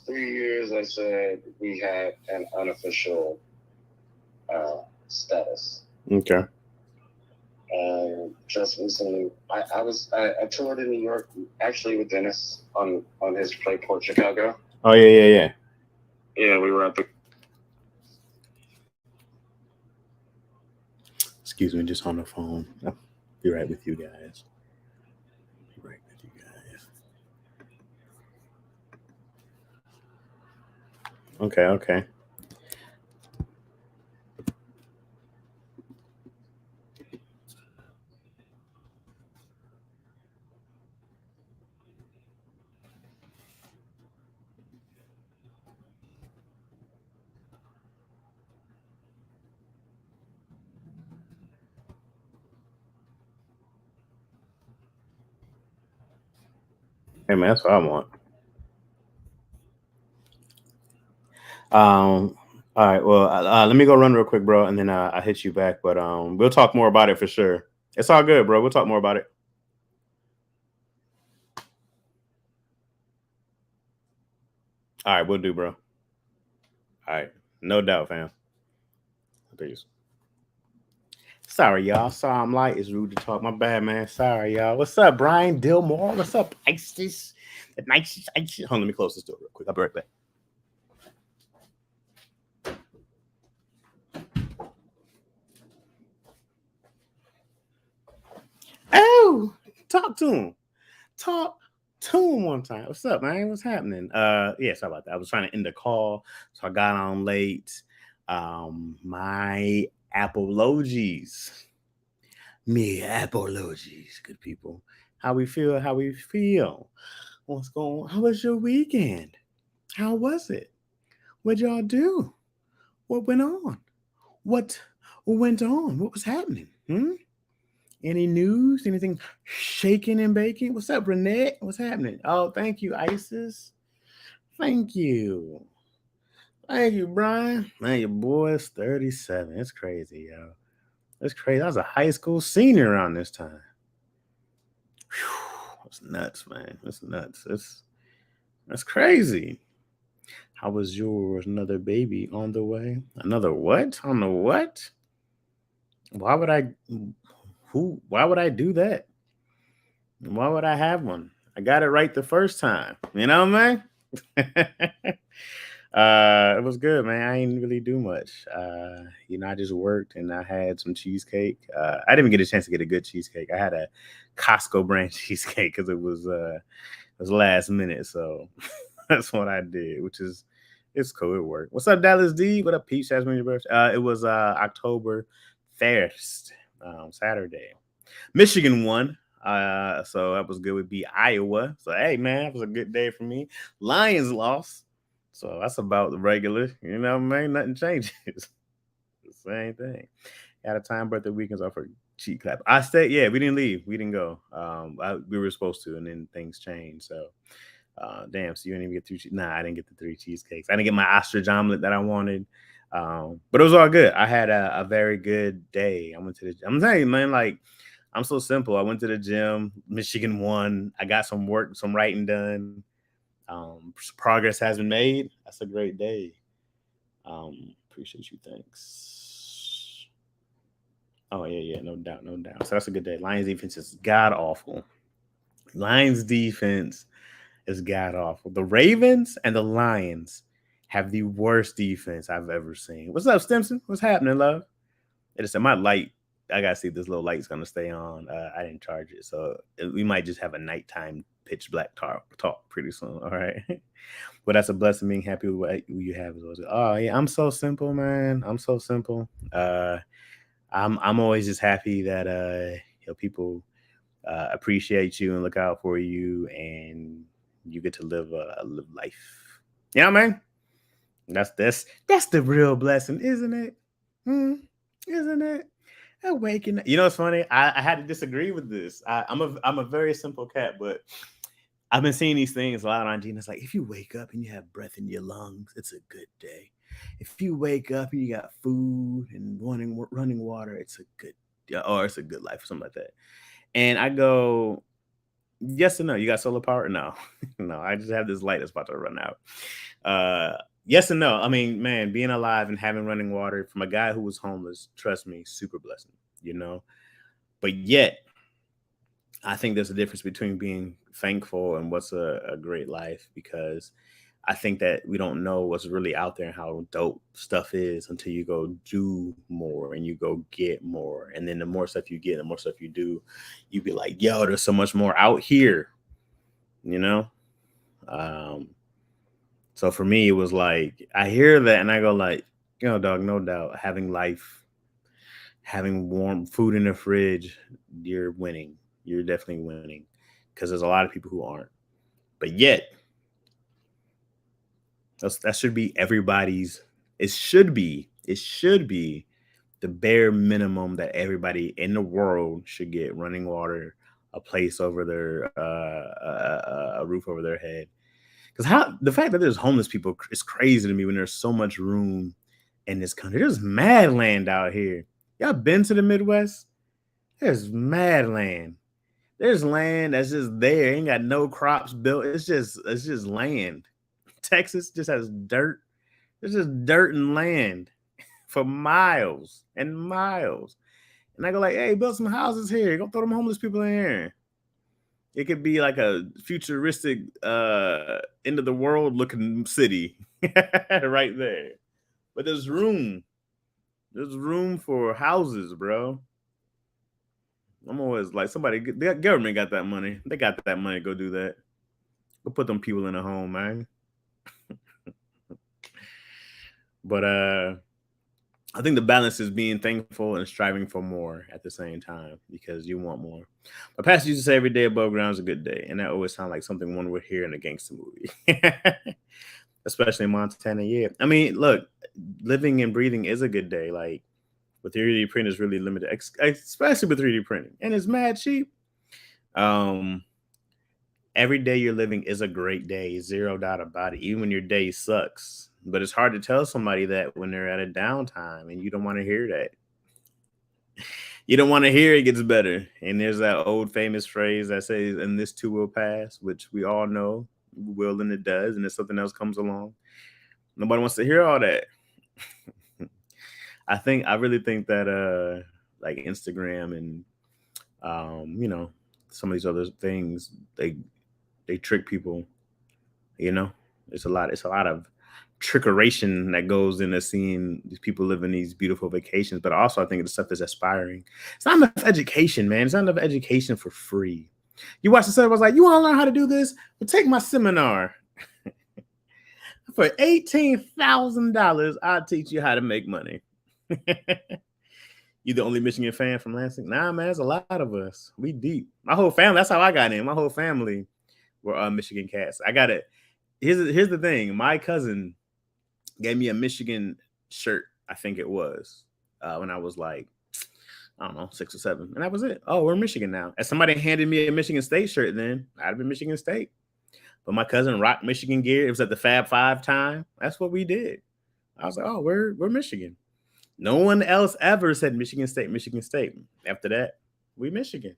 3 years, I said we had an unofficial status. Okay. And just recently, I toured in New York, actually with Dennis on his Playport Chicago. Oh yeah, yeah, yeah. Yeah, we were at the. Excuse me, just on the phone. I'll be right with you guys. Be right with you guys. Okay, okay. Hey man, that's what I want. All right. Well, let me go run real quick, bro, and then I hit you back. But we'll talk more about it for sure. It's all good, bro. We'll talk more about it. All right, we'll do, bro. All right, no doubt, fam. Peace. Sorry, y'all. Sorry, I'm light. It's rude to talk. My bad, man. Sorry, y'all. What's up, Brian Dillmore? What's up, Isis? The nicest Isis. Hold on, let me close this door real quick. I'll be right back. Oh, talk to him. Talk to him one time. What's up, man? What's happening? Yeah, sorry about that. I was trying to end the call, so I got on late. My apologies. Me apologies, good people. How we feel, how we feel. What's going on? How was your weekend? How was it? What'd y'all do? What went on? What went on? What was happening? Any news? Anything shaking and baking? What's up, Renee? What's happening? Oh, thank you, Isis. Thank you. Thank you, Brian. Man, your boy's 37. It's crazy, yo. It's crazy. I was a high school senior around this time. Whew, it's nuts, man. It's nuts. That's crazy. How was yours? Another baby on the way? Another what? On the what? Why would I why would I do that? Why would I have one? I got it right the first time. You know what I mean? It was good, man. I didn't really do much. I just worked and I had some cheesecake. I didn't even get a chance to get a good cheesecake. I had a Costco brand cheesecake because it was last minute. So that's what I did, which is it's cool. It worked. What's up, Dallas D? What up, Peach? That's when your birthday. It was October 1st, Saturday. Michigan won. So that was good. Would be Iowa. So hey, man, that was a good day for me. Lions lost. So that's about the regular. You know what I mean? Nothing changes. The same thing. At a time, birthday weekends are for cheat clap. I stayed. Yeah, we didn't leave. We didn't go. We were supposed to, and then things changed. So, damn. So you didn't even get Nah, I didn't get the three cheesecakes. I didn't get my ostrich omelet that I wanted. But it was all good. I had a very good day. I went to the. I'm telling you, man. Like I'm so simple. I went to the gym. Michigan won. I got some work, some writing done. Progress has been made. That's a great day. Appreciate you. Thanks. Oh yeah, yeah, no doubt, no doubt. So that's a good day. Lions defense is god awful. Lions defense is god awful. The Ravens and the Lions have the worst defense I've ever seen. What's up, Stimson? What's happening, love? It is my light. I gotta see if this little light's gonna stay on. I didn't charge it, so we might just have a nighttime pitch black talk pretty soon. All right, but that's a blessing. Being happy with what you have. Oh yeah, I'm so simple, man. I'm so simple. I'm always just happy that people appreciate you and look out for you, and you get to live life. Yeah, man. That's the real blessing, isn't it? Hmm? Isn't it? Awaken. You know what's funny? I had to disagree with this. I'm a very simple cat, but I've been seeing these things a lot on Gina. It's like if you wake up and you have breath in your lungs, it's a good day. If you wake up and you got food and running water, it's a good, or it's a good life or something like that. And I go, Yes and no. You got solar power? No. No, I just have this light that's about to run out. Yes and no. I mean, man, being alive and having running water from a guy who was homeless, trust me, super blessing, you know? But yet, I think there's a difference between being thankful and what's a great life, because I think that we don't know what's really out there and how dope stuff is until you go do more and you go get more. And then the more stuff you get, the more stuff you do, you be like, yo, there's so much more out here, you know? Um, so for me, it was like, I hear that and I go like, dog, no doubt, having life, having warm food in the fridge, you're winning. You're definitely winning, because there's a lot of people who aren't. But yet, that should be everybody's. It should be the bare minimum that everybody in the world should get: running water, a place over their a roof over their head. Because how the fact that there's homeless people is crazy to me when there's so much room in this country. There's mad land out here. Y'all been to the Midwest? There's mad land. There's land that's just there. Ain't got no crops built. It's just land. Texas just has dirt. There's just dirt and land for miles and miles. And I go like, hey, build some houses here. Go throw them homeless people in here. It could be like a futuristic end of the world looking city right there. But there's room. There's room for houses, bro. I'm always like, the government got that money. They got that money. Go do that. Go put them people in a home, man. But I think the balance is being thankful and striving for more at the same time, because you want more. My pastor used to say every day above ground is a good day. And that always sounds like something one would hear in a gangster movie, especially in Montana. Yeah. I mean, look, living and breathing is a good day. Like, with 3D print is really limited, especially with 3D printing. And it's mad cheap. Every day you're living is a great day, zero doubt about it, even when your day sucks. But it's hard to tell somebody that when they're at a downtime, and you don't want to hear that. You don't want to hear it gets better. And there's that old famous phrase that says, and this too will pass, which we all know will, and it does. And if something else comes along, nobody wants to hear all that. I really think that like Instagram and some of these other things, they trick people. It's a lot of trickeration that goes into seeing these people living these beautiful vacations. But also I think the stuff is aspiring. It's not enough education, man. It's not enough education for free. You watch the stuff, I was like, you want to learn how to do this? Well, take my seminar. For $18,000, I'll teach you how to make money. You the only Michigan fan from Lansing? Nah, man, there's a lot of us. We deep. My whole family, that's how I got in. My whole family were Michigan cats. I got it. Here's the thing. My cousin gave me a Michigan shirt, I think it was, when I was like, I don't know, 6 or 7. And that was it. Oh, we're Michigan now. If somebody handed me a Michigan State shirt, then I'd have been Michigan State. But my cousin rocked Michigan gear. It was at the Fab Five time. That's what we did. I was like, oh, we're Michigan. No one else ever said Michigan State, Michigan State. After that, we Michigan.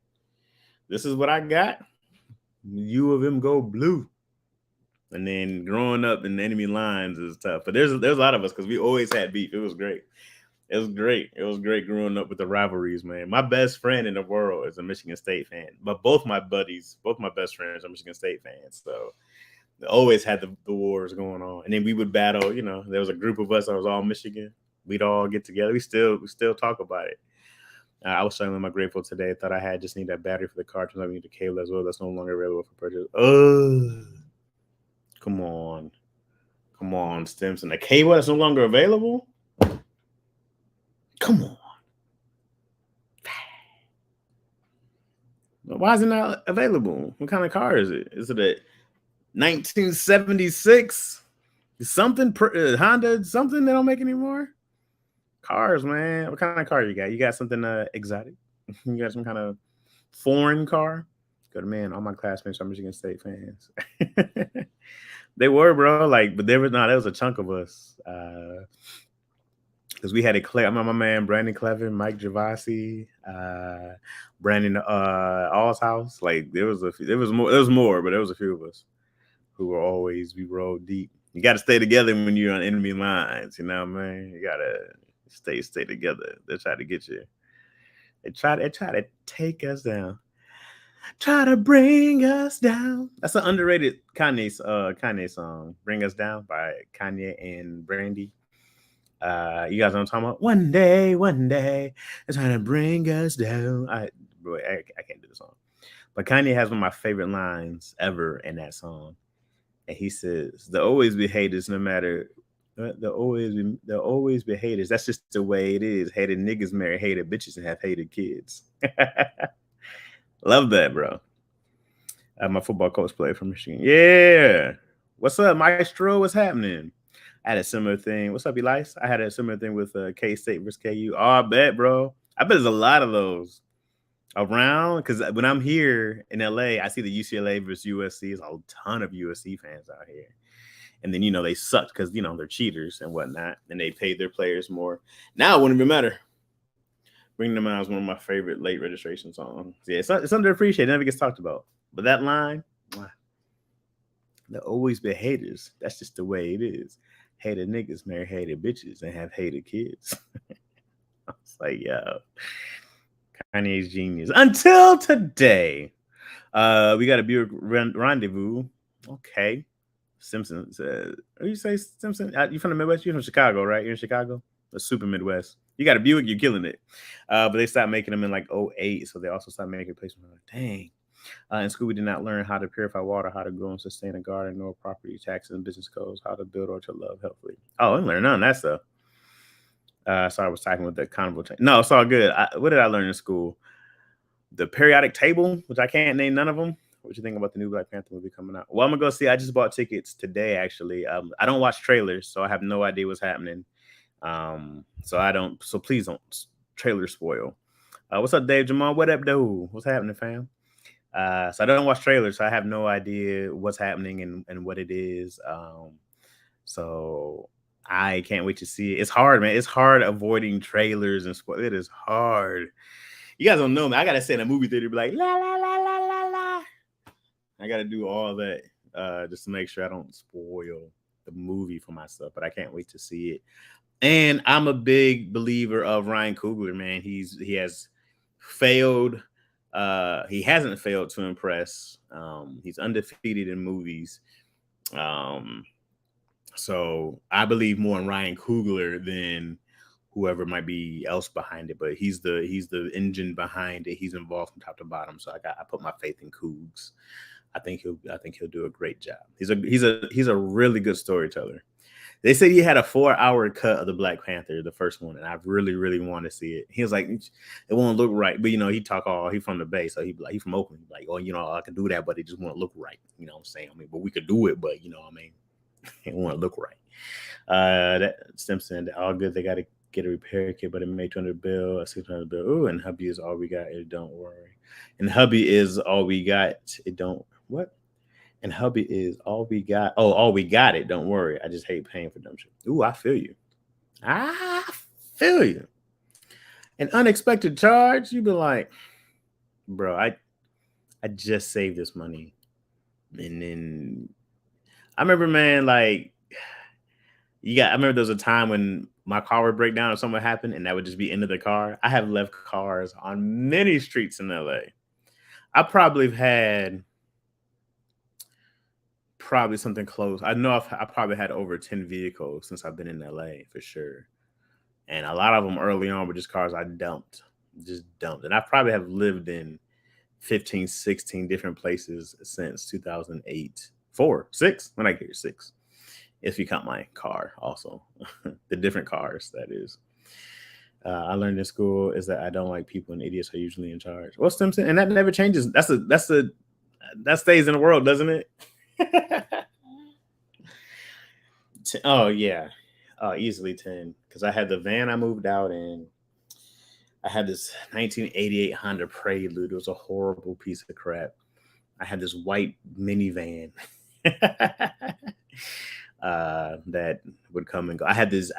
This is what I got. U of M go blue. And then growing up in the enemy lines is tough. But there's a lot of us because we always had beef. It was great. It was great growing up with the rivalries, man. My best friend in the world is a Michigan State fan. But both my best friends are Michigan State fans. So they always had the wars going on. And then we would battle, there was a group of us that was all Michigan. We'd all get together. We still talk about it. I was showing my Grateful today. I thought I just need that battery for the car. Turns out we need the cable as well. That's no longer available for purchase. Come on, Stimson. The cable that's no longer available? Come on. Why is it not available? What kind of car is it? Is it a 1976? Something Honda? Something they don't make anymore? Cars, man. What kind of car you got? You got something exotic? You got some kind of foreign car? Good man. All my classmates are Michigan State fans. They were, bro. But there was a chunk of us. because we had a I remember my man Brandon Clever, Mike Gervasi, Brandon Allshouse. Like there was more, but there was a few of us who were always we rolled deep. You got to stay together when you're on enemy lines. You know what I mean? You gotta stay together. They try to get you. They try to take us down. Try to bring us down. That's an underrated Kanye song. Bring Us Down by Kanye and Brandy. You guys know what I'm talking about? One day, they're trying to bring us down. I can't do the song. But Kanye has one of my favorite lines ever in that song. And he says, "There'll always be haters, no matter. There'll always be haters. That's just the way it is. Hated niggas marry hated bitches and have hated kids." Love that, bro. My football coach played for Michigan. Yeah. What's up, Maestro? What's happening? I had a similar thing. What's up, Elias? I had a similar thing with K-State versus KU. Oh, I bet, bro. I bet there's a lot of those around, because when I'm here in LA, I see the UCLA versus USC. There's a ton of USC fans out here. And then, they sucked because, they're cheaters and whatnot. And they paid their players more. Now it wouldn't even matter. Bring Them Out is one of my favorite late registration songs. Yeah, it's underappreciated. It never gets talked about. But that line, there'll always be haters. That's just the way it is. Hated niggas marry hated bitches and have hated kids. I was like, yo, Kanye's genius. Until today, we got a Buick Rendezvous. Okay. Simpsons. You say Simpson? You from the Midwest? You're from Chicago, right? You're in Chicago? The super Midwest. You got a Buick, you're killing it. But they stopped making them in like 2008. So they also stopped making replacements. Like, dang. In school, we did not learn how to purify water, how to grow and sustain a garden, nor property taxes and business codes, how to build or to love healthfully. Oh, I didn't learn none of that stuff. So I was talking with the carnival. No, it's all good. What did I learn in school? The periodic table, which I can't name none of them. What you think about the new Black Panther movie coming out? Well, I'm gonna go see. I just bought tickets today, actually. I don't watch trailers, so I have no idea what's happening. So please don't trailer spoil. What's up, Dave Jamal? What up, dude? What's happening, fam? So I don't watch trailers, so I have no idea what's happening and what it is. So I can't wait to see it. It's hard, man. It's hard avoiding trailers and spoil. It is hard. You guys don't know me. I gotta sit in a movie theater, be like la la la la la la. I gotta do all that just to make sure I don't spoil the movie for myself. But I can't wait to see it. And I'm a big believer of Ryan Coogler, man. He has failed. He hasn't failed to impress. He's undefeated in movies. So I believe more in Ryan Coogler than whoever might be else behind it. But he's the engine behind it. He's involved from top to bottom. So I put my faith in Cougs. I think he'll do a great job. He's a really good storyteller. They said he had a 4-hour cut of the Black Panther, the first one, and I really, really want to see it. He was like, it won't look right, but he talk all. He from the Bay, so he from Oakland. Like, oh, I can do that, but it just won't look right. You know what I'm saying? I mean, but we could do it, but it won't look right. That Simpson, all good. They got to get a repair kit, but it made $200 bill, a $600 bill. Ooh, and hubby is all we got. It don't worry. And hubby is all we got. It don't what? And hubby is all we got. Oh, all we got it. Don't worry. I just hate paying for dumb shit. Ooh, I feel you. I feel you. An unexpected charge, you be like, bro, I just saved this money. And then I remember, man, like I remember there was a time when my car would break down or something would happen, and that would just be into the car. I have left cars on many streets in LA. I probably have had something close. I know I probably had over 10 vehicles since I've been in LA for sure. And a lot of them early on were just cars I just dumped. And I probably have lived in 15, 16 different places since 2008, 4, 6, when I get here, 6. If you count my car also, the different cars, that is. I learned in school is that I don't like people and idiots are usually in charge. Well, Simpson, and that never changes. That stays in the world, doesn't it? Oh yeah, easily 10. Because I had the van I moved out in. I had this 1988 Honda Prelude. It was a horrible piece of crap. I had this white minivan that would come and go. I had this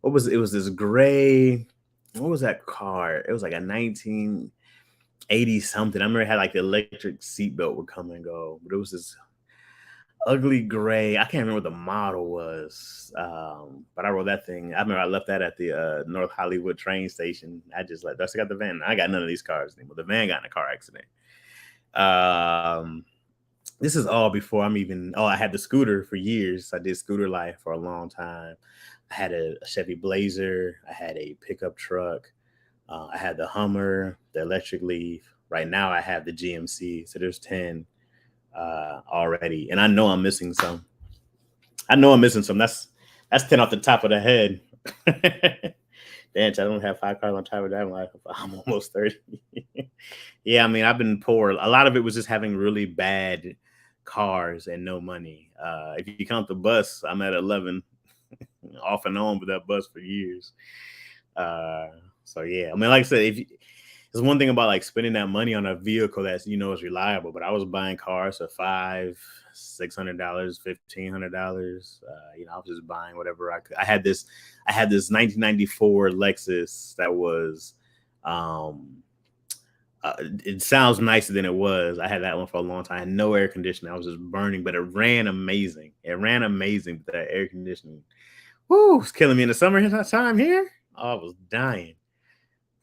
what was it? It was this gray. What was that car? It was like a 1980 something. I remember it had like the electric seatbelt would come and go, but it was this ugly gray. I can't remember what the model was, but I rode that thing. I remember I left that at the North Hollywood train station. I just like, I got the van. I got none of these cars anymore. The van got in a car accident. This is all before I'm even. Oh, I had the scooter for years. I did scooter life for a long time. I had a Chevy Blazer. I had a pickup truck. I had the Hummer, the electric Leaf. Right now, I have the GMC. So there's 10 already, and I know I'm missing some. That's 10 off the top of the head. Damn, I don't have 5 cars on top of that. I'm almost 30. Yeah, I mean, I've been poor. A lot of it was just having really bad cars and no money. If you count the bus, I'm at 11, off and on with that bus for years. So yeah, I mean, like I said, there's one thing about like spending that money on a vehicle that's is reliable, but I was buying cars for $500, $600, $1,500. I was just buying whatever I could. I had this 1994 Lexus that was, it sounds nicer than it was. I had that one for a long time. I had no air conditioning. I was just burning, but it ran amazing. But that air conditioning, whoo, it's killing me in the summer time here. Oh, I was dying.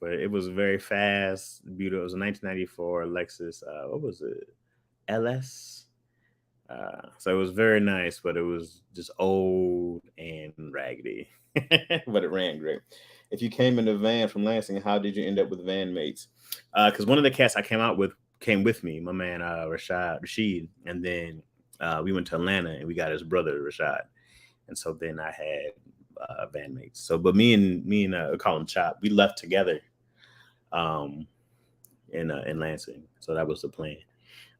But it was very fast, beautiful. It was a 1994 Lexus. What was it? LS. So it was very nice, but it was just old and raggedy. But it ran great. If you came in the van from Lansing, how did you end up with van mates? Because one of the cats I came with me, my man Rashid, and then we went to Atlanta and we got his brother Rashad, and so then I had van mates. So, but me and I call him Chop. We left together. In Lansing, so that was the plan,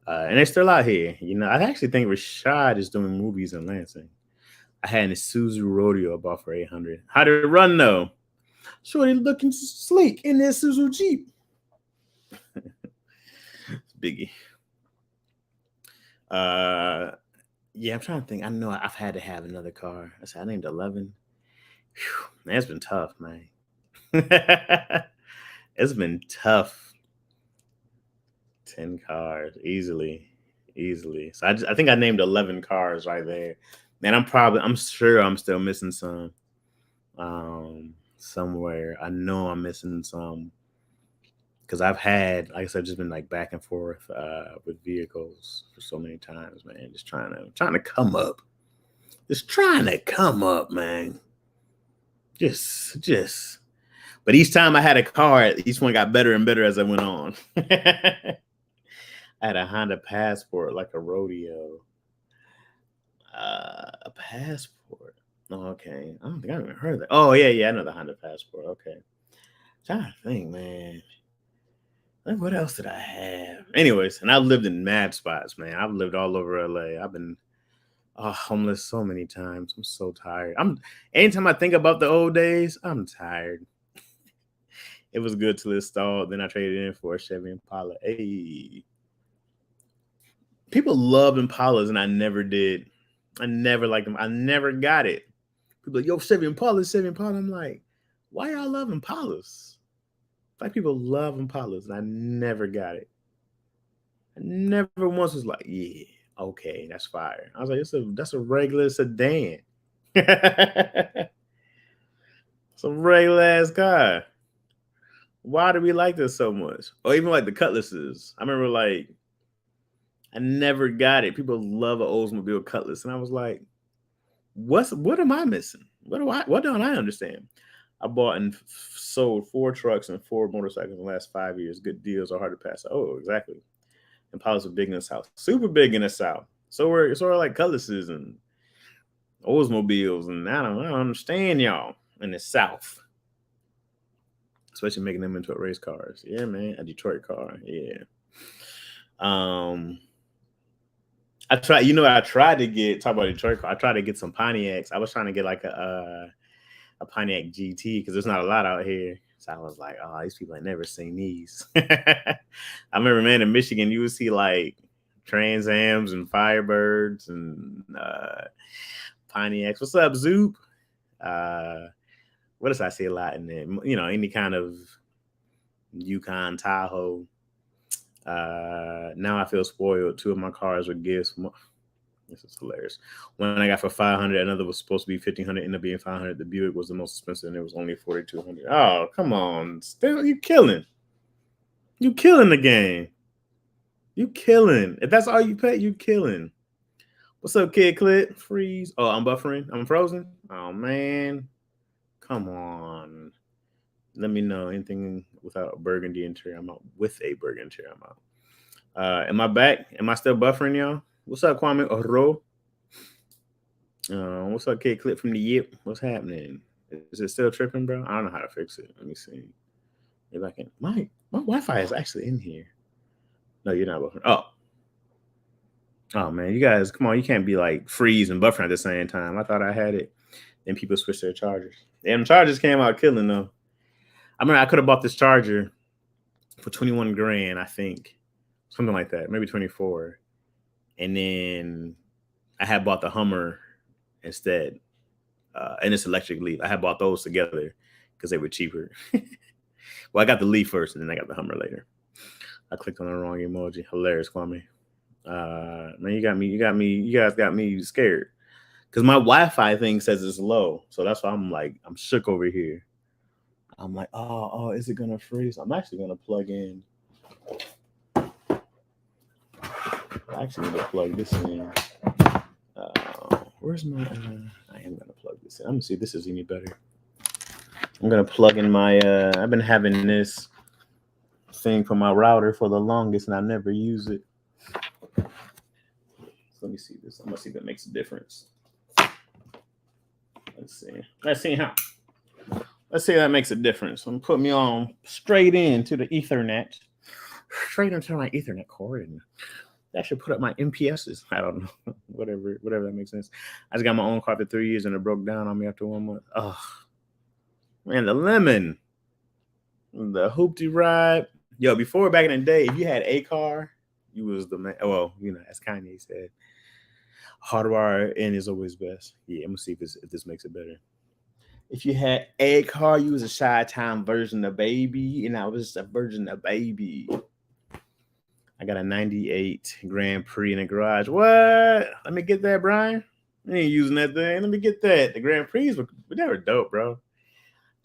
and they're still out here. I actually think Rashad is doing movies in Lansing. I had an Isuzu Rodeo I bought for $800. How did it run though? Shorty looking sleek in this Isuzu Jeep. Biggie. Yeah, I'm trying to think. I know I've had to have another car. I named 11. Whew, man, it's been tough, man. It's been tough. 10 cars easily. So I think I named 11 cars right there. Man, I'm sure I'm still missing some somewhere. I know I'm missing some because I've had, like I said, just been like back and forth with vehicles for so many times, man. Just trying to come up. Just trying to come up, man. Just. But each time I had a car, each one got better and better as I went on. I had a Honda Passport, like a rodeo. A Passport. Oh, okay. I don't think I've even heard of that. Oh, yeah. I know the Honda Passport. Okay. Trying to think, man. Like, what else did I have? Anyways, and I've lived in mad spots, man. I've lived all over LA. I've been homeless so many times. I'm so tired. Anytime I think about the old days, I'm tired. It was good till it stalled. Then I traded in for a Chevy Impala. Hey. People love Impalas, and I never did. I never liked them. I never got it. People like, yo, Chevy Impala. I'm like, why y'all love Impalas? Like, people love Impalas, and I never got it. I never once was like, yeah, okay, that's fire. I was like, that's a regular sedan. It's a regular ass car. Why do we like this so much? Or even like the Cutlasses. I remember I never got it. People love an Oldsmobile Cutlass. And I was like, what am I missing? What don't I understand? I bought and sold 4 trucks and 4 motorcycles in the last 5 years. Good deals are hard to pass. Oh, exactly. Impalas are big in the South. Super big in the South. So are like Cutlasses and Oldsmobiles. And I don't understand y'all in the South. Especially making them into race cars. Yeah, man. A Detroit car. Yeah. I tried to talk about Detroit car. I tried to get some Pontiacs. I was trying to get like a Pontiac GT because there's not a lot out here. So I was like, oh, these people ain't never seen these. I remember, man, in Michigan, you would see like Trans Ams and Firebirds and Pontiacs. What's up, Zoop? what does I see a lot in there? You know, any kind of Yukon, Tahoe. Now I feel spoiled. 2 of my cars were gifts. This is hilarious. One I got for $500, another was supposed to be $1,500, ended up being $500. The Buick was the most expensive, and it was only $4,200. Oh, come on, still you killing the game. You killing. If that's all you pay, you killing. What's up, Kid Clit? Freeze. Oh, I'm buffering. I'm frozen. Oh man, come on. Let me know anything without a burgundy interior. I'm out with a burgundy interior. I'm out. Am I back? Am I still buffering, y'all? What's up, Kwame Oro? What's up, Kid Clip from the Yip? What's happening? Is it still tripping, bro? I don't know how to fix it. Let me see. Maybe I can. My Wi-Fi is actually in here. No, you're not buffering. Oh man, you guys, come on! You can't be like freeze and buffering at the same time. I thought I had it. Then people switch their chargers. And chargers came out killing though. I mean, I could have bought this charger for 21 grand, I think, something like that, maybe 24. And then I had bought the Hummer instead, and it's electric Leaf. I had bought those together because they were cheaper. Well, I got the Leaf first, and then I got the Hummer later. I clicked on the wrong emoji. Hilarious, Kwame. Man, you guys got me scared because my Wi-Fi thing says it's low, so that's why I'm shook over here. I'm like, oh, is it gonna freeze? I'm actually gonna plug in. I actually need to plug this in. Where's my? I am gonna plug this in. I'm gonna see if this is any better. I'm gonna plug in my. I've been having this thing for my router for the longest, and I never use it. So let me see this. I'm gonna see if it makes a difference. Let's see how. Let's see if that makes a difference. I'm putting me on straight into the Ethernet, straight into my Ethernet cord, and that should put up my MPSs. I don't know, whatever that makes sense. I just got my own car for 3 years, and it broke down on me after 1 month. Oh man, the lemon, the hoopty ride. Yo, before back in the day, if you had a car, you was the man. Well, you know, as Kanye said, hardwire in is always best. Yeah, I'm gonna see if this makes it better. If you had a car, you was a Chi-Town version of Baby, and I was a version of Baby. I got a 98 Grand Prix in the garage. What? Let me get that, Brian. I ain't using that thing. Let me get that. The Grand Prix they were dope, bro.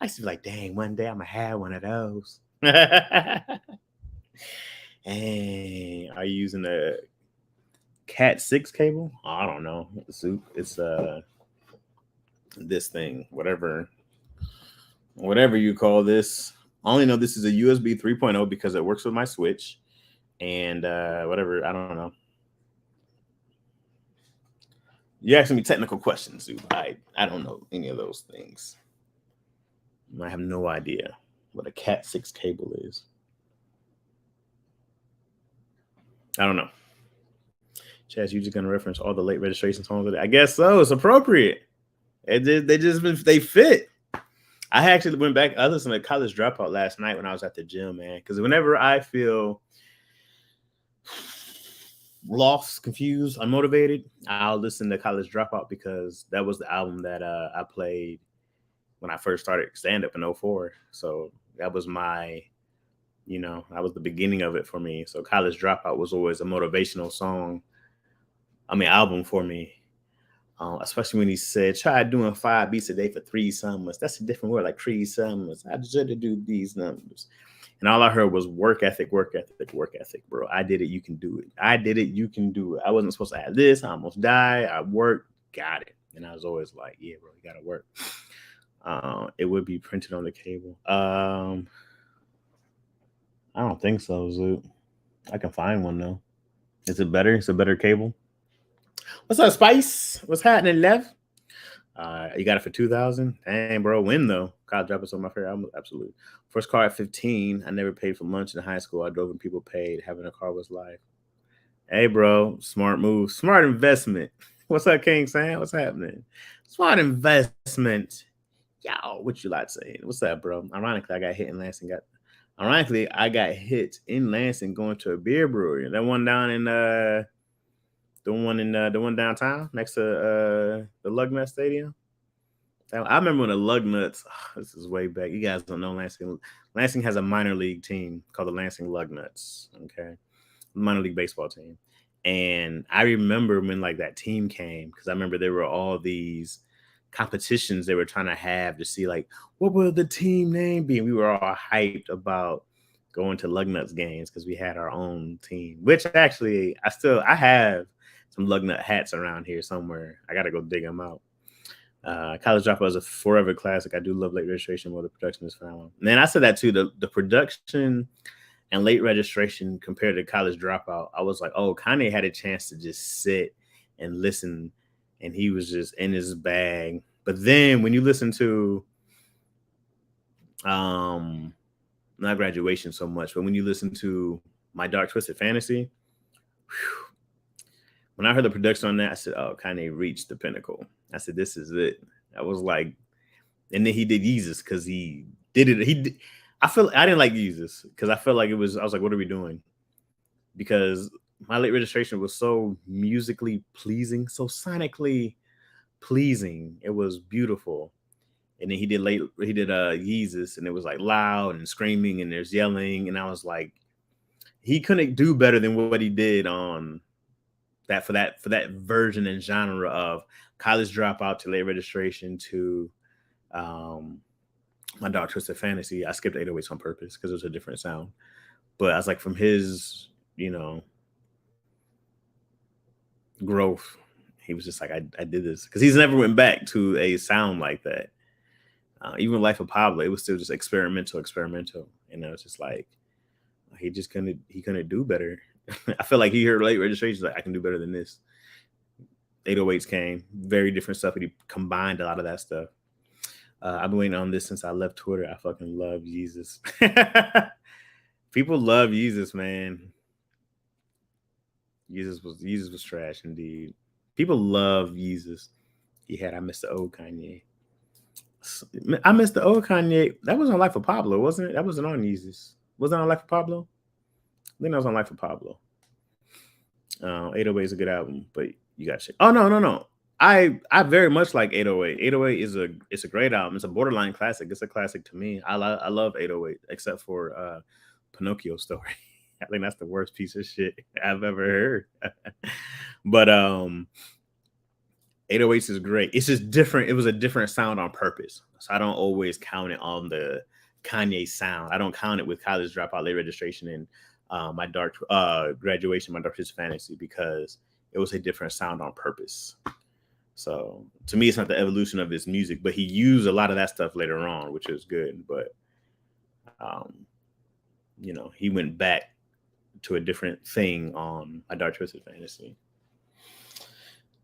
I used to be like, dang, one day I'm going to have one of those. Hey, are you using a Cat 6 cable? Oh, I don't know. It's this thing, whatever you call this. I only know this is a USB 3.0 because it works with my Switch. And whatever, I don't know. You're asking me technical questions, dude. I don't know any of those things. I have no idea what a Cat 6 cable is. I don't know. Chaz, you just gonna reference all the late registration songs? I guess so. It's appropriate. They fit. I actually went back. I listened to College Dropout last night when I was at the gym, man. Because whenever I feel lost, confused, unmotivated, I'll listen to College Dropout because that was the album that I played when I first started stand-up in 2004. So that was that was the beginning of it for me. So College Dropout was always a motivational album for me. Especially when he said, try doing 5 beats a day for 3 summers. That's a different word, like 3 summers. I deserve to do these numbers. And all I heard was work ethic, bro. I did it. You can do it. I did it. You can do it. I wasn't supposed to have this. I almost died. I worked, got it. And I was always like, yeah, bro, you got to work. It would be printed on the cable. I don't think so, Zoot. I can find one, though. Is it better? It's a better cable. What's up, Spice? What's happening, Lev? You got it for $2,000? Dang, bro. When, though? College Dropout is my favorite album. Absolutely. First car at 15. I never paid for lunch in high school. I drove when people paid. Having a car was life. Hey, bro. Smart move. Smart investment. What's up, King Sam? What's happening? Smart investment. Yo, what you like saying? What's up, bro? Ironically, I got hit in Lansing. Going to a beer brewery. That one down in the one downtown next to the Lugnet Stadium. I remember when the Lug Nuts. This is way back. You guys don't know Lansing. Lansing has a minor league team called the Lansing Lug Nuts. Okay, minor league baseball team. And I remember when like that team came, because I remember there were all these competitions they were trying to have to see like what will the team name be. And we were all hyped about going to Lugnuts games because we had our own team. Which actually I have some Lugnut hats around here somewhere. I gotta go dig them out. College Dropout is a forever classic. I do love Late Registration where the production is found. And then I said that too. The production and Late Registration compared to College Dropout, I was like, oh, Kanye had a chance to just sit and listen, and he was just in his bag. But then when you listen to, not Graduation so much, but when you listen to My Dark Twisted Fantasy, whew, when I heard the production on that, I said, oh, Kanye reached the pinnacle. I said, this is it. I was like, and then he did Yeezus because he did it. I didn't like Yeezus because I felt like I was like, what are we doing? Because My Late Registration was so musically pleasing, so sonically pleasing. It was beautiful. And then he did Yeezus, and it was like loud and screaming and there's yelling. And I was like, he couldn't do better than what he did on that for that version and genre of College Dropout to Late Registration to My Dark Twisted Fantasy. I skipped 808s on purpose because it was a different sound. But I was like, from his, growth, he was just like, I did this. Because he's never went back to a sound like that. Even Life of Pablo, it was still just experimental. And I was just like, he couldn't do better. I feel like he heard Late Registration, like, I can do better than this. 808s came, very different stuff. He combined a lot of that stuff. I've been waiting on this since I left Twitter. I fucking love Yeezus. People love Yeezus, man. Yeezus was trash indeed. People love Yeezus. I miss the old Kanye. I miss the old Kanye. That was on Life of Pablo, wasn't it? That wasn't on Yeezus. Was it on Life of Pablo? I think that was on Life of Pablo. 808 is a good album, but you got to check. Oh, no. I very much like 808. 808 it's a great album. It's a borderline classic. It's a classic to me. I love 808, except for Pinocchio Story. I think that's the worst piece of shit I've ever heard. But 808s is great. It's just different. It was a different sound on purpose. So I don't always count it on the Kanye sound. I don't count it with College Dropout, Late Registration, and My Dark Graduation, My Dark Twisted Fantasy, because it was a different sound on purpose. So to me, it's not the evolution of his music, but he used a lot of that stuff later on, which is good. But he went back to a different thing on My Dark Twisted Fantasy.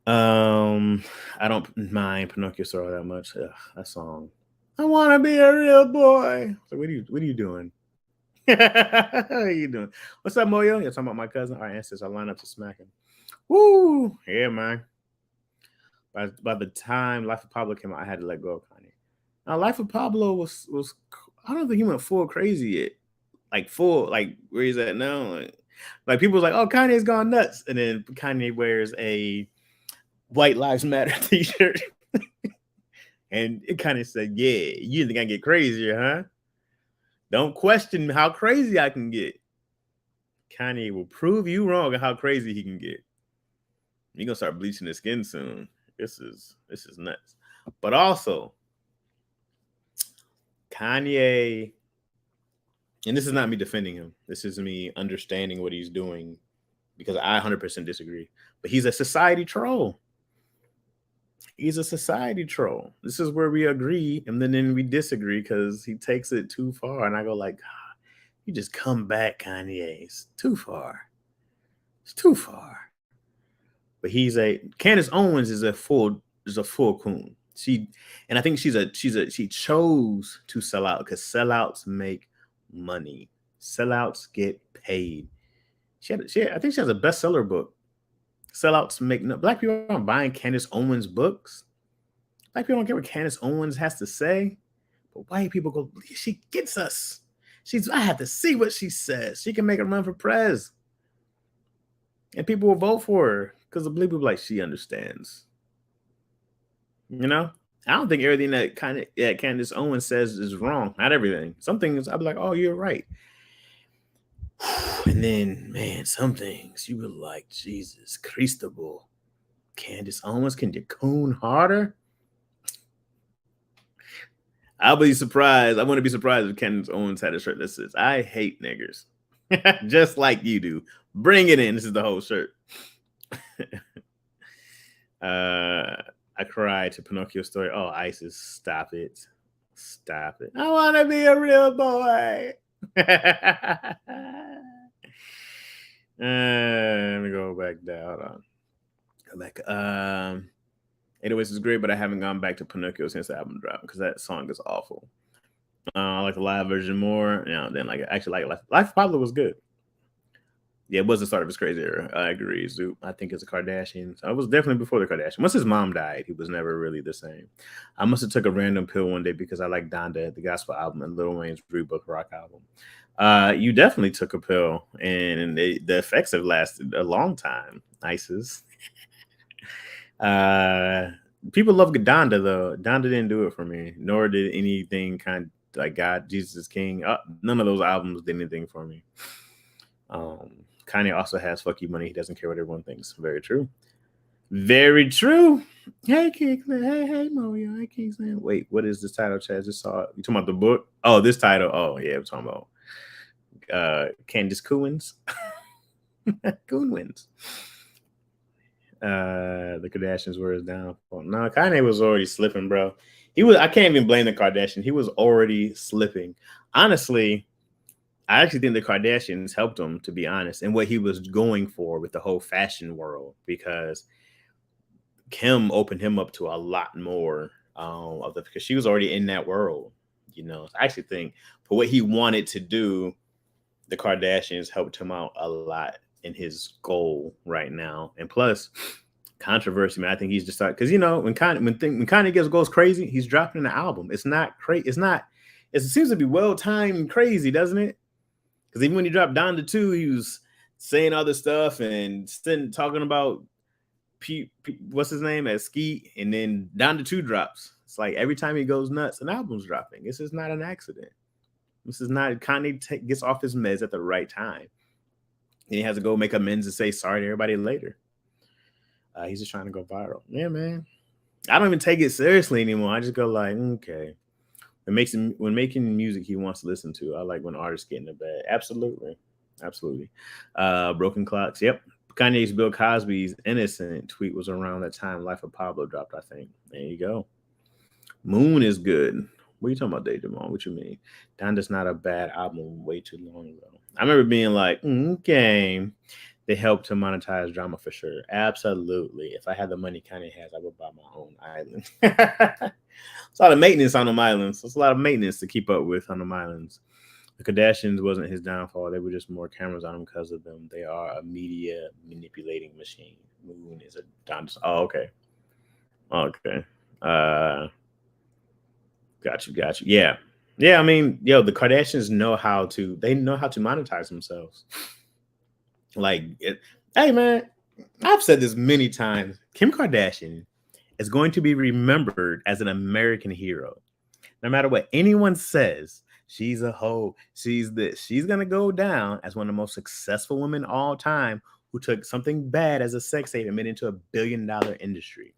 I don't mind Pinocchio Story that much. Ugh, that song. I want to be a real boy. So what are you doing? How are you doing? What's up, Moyo? You're talking about my cousin. Our ancestors. I line up to smack him. Woo! Yeah, man. By the time Life of Pablo came out, I had to let go of Kanye. Now, Life of Pablo was I don't think he went full crazy yet. Like full, like where he's at now. Like people was like, oh, Kanye's gone nuts. And then Kanye wears a White Lives Matter t-shirt. And it kind of said, yeah, you think I get crazier, huh? Don't question how crazy I can get. Kanye will prove you wrong on how crazy he can get. You're gonna start bleaching his skin soon. This is nuts. But also, Kanye, and this is not me defending him. This is me understanding what he's doing, because I 100% disagree. But he's a society troll. He's a society troll. This is where we agree, and then we disagree because he takes it too far. And I go like, you just come back, Kanye. It's too far. It's too far. But Candice Owens is a full coon. I think she chose to sell out because sellouts make money. Sellouts get paid. I think she has a bestseller book. Sellouts make no. Black people aren't buying Candice Owens books. Black people don't care what Candice Owens has to say. But white people go, she gets us. I have to see what she says. She can make a run for prez. And people will vote for her because the black people like, she understands. I don't think everything that Candice Owens says is wrong. Not everything. Some things I'd be like, oh, you're right. And then, man, some things you were like, Jesus Christable. Candice Owens, can you coon harder? I'll be surprised. I want to be surprised if Candice Owens had a shirt that says, I hate niggers. Just like you do. Bring it in. This is the whole shirt. I cried to Pinocchio's story. Oh, Isis, stop it. Stop it. I want to be a real boy. Let me go back down. Hold on. Go back. 808s is great, but I haven't gone back to Pinocchio since the album dropped because that song is awful. I like the live version more. Then actually like Life of Pablo was good. Yeah, it was the start of his crazy era. I agree, Zoop. I think it's a Kardashian. So it was definitely before the Kardashian. Once his mom died, he was never really the same. I must have took a random pill one day because I like Donda, the gospel album, and Lil Wayne's Rebook rock album. You definitely took a pill, and the effects have lasted a long time. Isis. People love Donda though. Donda didn't do it for me, nor did anything kind of like God, Jesus is King. None of those albums did anything for me. Kanye also has fuck you money. He doesn't care what everyone thinks. Very true. Very true. Hey, Kingsland. Hey, Moyo. Hey, Kingsland. Wait, what is this title, Chad? Just saw it. You talking about the book? Oh, this title. Oh, yeah, I'm talking about Candice Coonwens. Coonwens. The Kardashians were his downfall. No, Kanye was already slipping, bro. I can't even blame the Kardashians. He was already slipping. Honestly, I actually think the Kardashians helped him, to be honest, and what he was going for with the whole fashion world, because Kim opened him up to a lot more because she was already in that world, So I actually think for what he wanted to do, the Kardashians helped him out a lot in his goal right now. And plus, controversy, man. I think he's just started because when Kanye goes crazy, he's dropping an album. It's not crazy. It seems to be well timed and crazy, doesn't it? Because even when he dropped Donda 2, he was saying other stuff and talking about what's his name at Skeet, and then Donda 2 drops. It's like every time he goes nuts, an album's dropping. This is not an accident. This is not Kanye gets off his meds at the right time. And he has to go make amends and say sorry to everybody later. He's just trying to go viral. Yeah, man. I don't even take it seriously anymore. I just go like, okay. When making music he wants to listen to, I like when artists get in the bed. Absolutely. Broken Clocks. Yep. Kanye's Bill Cosby's Innocent tweet was around that time Life of Pablo dropped, I think. There you go. Moon is good. What are you talking about, Dave Jamal? What you mean? Donda's not a bad album way too long ago. I remember being like, okay. They help to monetize drama for sure. Absolutely. If I had the money Kanye has, I would buy my own island. It's a lot of maintenance on them islands. It's a lot of maintenance to keep up with on them islands. The Kardashians wasn't his downfall. They were just more cameras on them because of them. They are a media manipulating machine. Moon is a Donda. Oh, okay. Okay. Got you. Yeah. Yeah, I mean, the Kardashians know how to monetize themselves. Hey man, I've said this many times. Kim Kardashian is going to be remembered as an American hero. No matter what anyone says, she's a hoe, she's this. She's going to go down as one of the most successful women all time who took something bad as a sex tape and made it into $1 billion industry.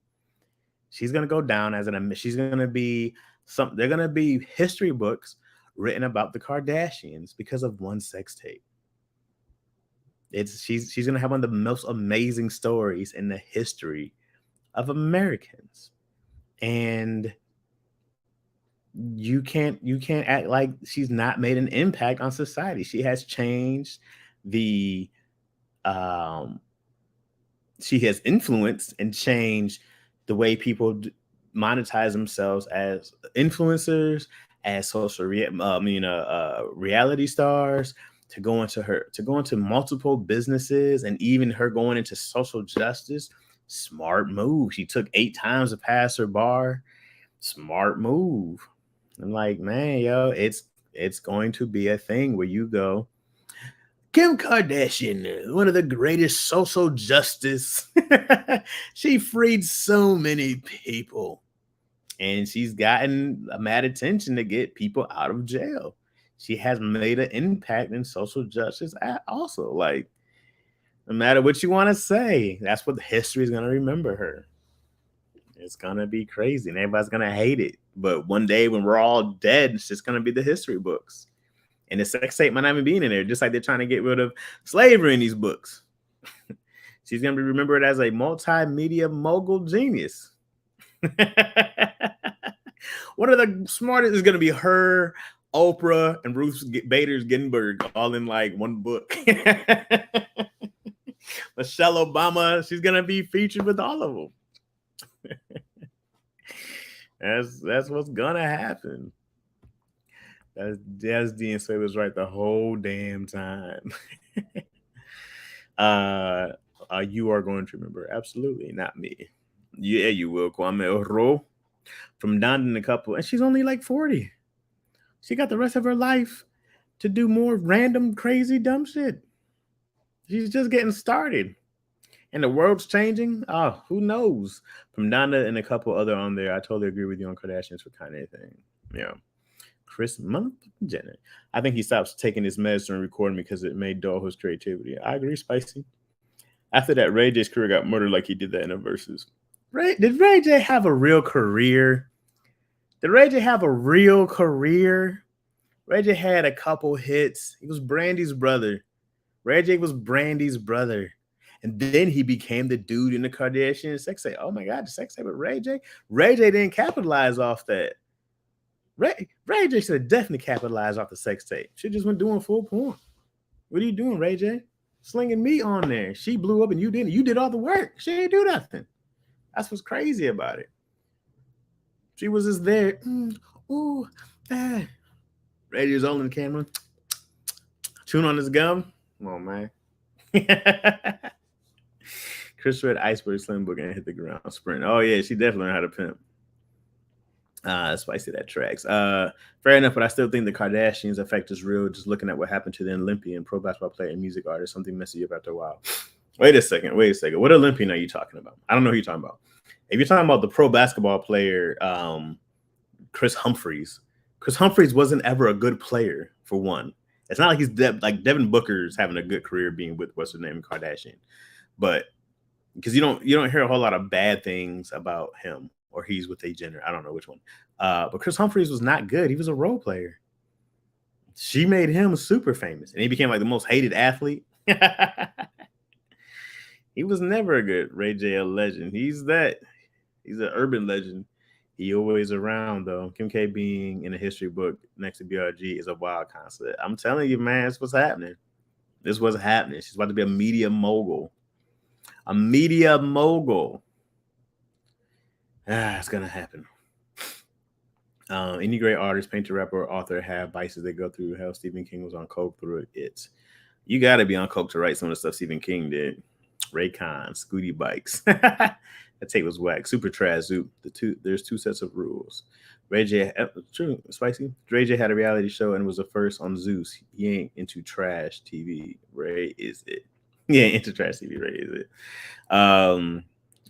She's going to go down as she's going to be they're going to be history books written about the Kardashians because of one sex tape. She's going to have one of the most amazing stories in the history of Americans. And you can't act like she's not made an impact on society. She has changed she has influenced and changed the way people monetize themselves as influencers, as social reality stars, to go into multiple businesses, and even her going into social justice. Smart move. She took 8 times to pass her bar. Smart move. I'm like, man, it's going to be a thing where you go, Kim Kardashian, one of the greatest social justice. She freed so many people. And she's gotten mad attention to get people out of jail. She has made an impact in social justice also. Like, no matter what you want to say, that's what history is going to remember her. It's going to be crazy and everybody's going to hate it. But one day when we're all dead, it's just going to be the history books. And the sex tape might not even be in there, just like they're trying to get rid of slavery in these books. She's going to be remembered as a multimedia mogul genius. One of the smartest is going to be her, Oprah, and Ruth Bader Ginsburg all in like one book. Michelle Obama, she's going to be featured with all of them. That's what's going to happen. That's Dean Sway was right the whole damn time. You are going to remember. Absolutely, not me. Yeah, you will, Kwame Oro. From Don and a couple, and she's only like 40. She got the rest of her life to do more random, crazy, dumb shit. She's just getting started. And the world's changing. Oh, who knows? From Donda and a couple other on there, I totally agree with you on Kardashians for Kanye thing. Yeah. Chris Jenner. I think he stops taking his medicine and recording because it may dull his creativity. I agree, Spicy. After that, Ray J's career got murdered like he did that in the verses. Did Ray J have a real career? Did Ray J have a real career? Ray J had a couple hits. He was Brandy's brother. Ray J was Brandy's brother. And then he became the dude in the Kardashian sex tape. Oh my God, the sex tape with Ray J? Ray J didn't capitalize off that. Ray J should have definitely capitalized off the sex tape. She just went doing full porn. What are you doing, Ray J? Slinging meat on there. She blew up and you didn't. You did all the work. She didn't do nothing. That's what's crazy about it. She was just there. Ooh, ah. Ray J's holding the camera. Chewing on his gum. Come on, man. Chris read Iceberg Slim Book and hit the ground sprint. Oh, yeah, she definitely learned how to pimp. Spicy, that tracks. Fair enough, but I still think the Kardashians' effect is real. Just looking at what happened to the Olympian, pro basketball player, and music artist, something messes you up after a while. Wait a second. What Olympian are you talking about? I don't know who you're talking about. If you're talking about the pro basketball player, Chris Humphries wasn't ever a good player, for one. It's not like he's like Devin Booker's having a good career being with what's her name, Kardashian, but because you don't hear a whole lot of bad things about him, or he's with a Jenner. I don't know which one. But Chris Humphries was not good. He was a role player. She made him super famous, and he became like the most hated athlete. He was never a good Ray J, a legend. He's an urban legend. He always around, though. Kim K being in a history book next to BRG is a wild concept. I'm telling you, man, this was happening. This was happening. She's about to be a media mogul. A media mogul. It's going to happen. Any great artist, painter, rapper, or author have vices they go through. Hell, Stephen King was on coke through it. You got to be on coke to write some of the stuff Stephen King did. Raycon, Scooty Bikes. That tape was whack. Super trash. Zoop. There's two sets of rules. Ray J, true, Spicy. Ray J had a reality show and was the first on Zeus. He ain't into trash TV. Ray is it. He ain't into trash TV. Ray is it.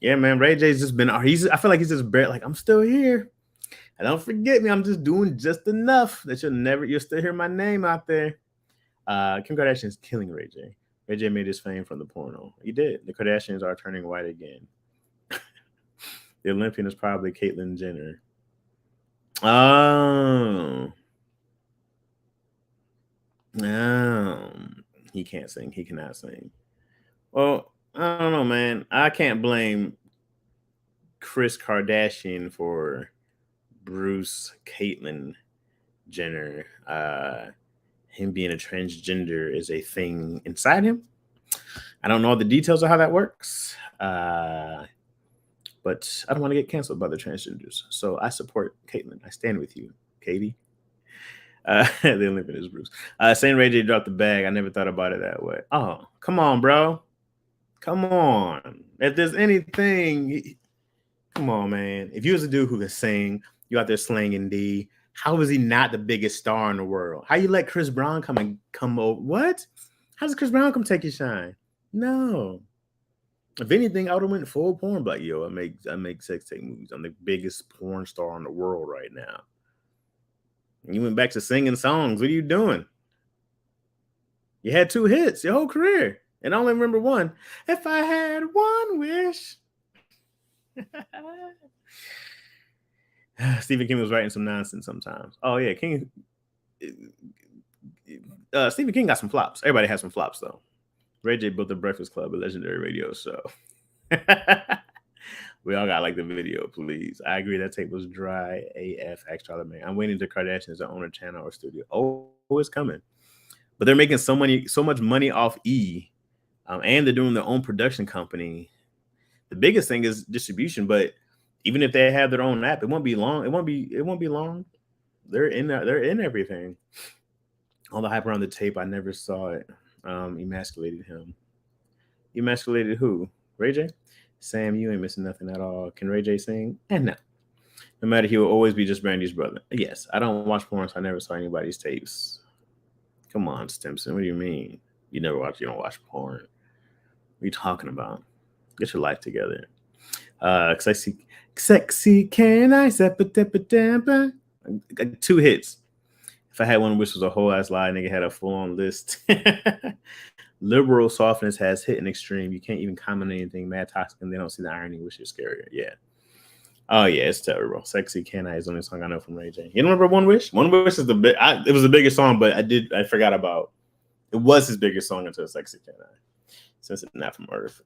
Yeah, man. Ray J's just been. I feel like he's just like, I'm still here. And don't forget me. I'm just doing just enough that you'll still hear my name out there. Kim Kardashian's killing Ray J. Ray J made his fame from the porno. He did. The Kardashians are turning white again. The Olympian is probably Caitlyn Jenner. Oh. No. He can't sing. He cannot sing. Well, I don't know, man. I can't blame Kris Kardashian for Bruce Caitlyn Jenner. Him being a transgender is a thing inside him. I don't know all the details of how that works. But I don't want to get canceled by the transgenders. So I support Caitlyn. I stand with you, Katie. The Olympian is Bruce. Saying Ray J dropped the bag. I never thought about it that way. Oh, come on, bro. Come on. If there's anything, come on, man. If you was a dude who could sing, you out there slanging D, how is he not the biggest star in the world? How you let Chris Brown come over? What? How does Chris Brown come take your shine? No. If anything, I would have went full porn. Like, yo, I make sex tape movies. I'm the biggest porn star in the world right now. And you went back to singing songs. What are you doing? You had 2 hits your whole career, and I only remember one. If I had one wish. Stephen King was writing some nonsense sometimes. Oh yeah, King. Stephen King got some flops. Everybody has some flops though. Ray J built the Breakfast Club, a legendary radio show. We all got like the video, please. I agree that tape was dry AF. Extra man. I'm waiting to Kardashians to own a channel or studio. Oh, it's coming. But they're making so much money off E, and they're doing their own production company. The biggest thing is distribution, but even if they have their own app, it won't be long. It won't be long. They're in everything. All the hype around the tape, I never saw it. Emasculated him. Emasculated who? Ray J? Sam, you ain't missing nothing at all. Can Ray J sing? And no. No matter, he will always be just Brandy's brother. Yes, I don't watch porn, so I never saw anybody's tapes. Come on, Stimson. What do you mean? You don't watch porn. What are you talking about? Get your life together. Cause I see sexy can I 2 hits. If I had one wish was a whole ass lie, nigga had a full on list. Liberal softness has hit an extreme. You can't even comment on anything. Mad toxic, and they don't see the irony, which is scarier. Yeah. Oh yeah, it's terrible. Sexy Can I is the only song I know from Ray J. You remember One Wish? One Wish is it was the biggest song, but I forgot about it was his biggest song until Sexy Can I. Since it's not from Earth.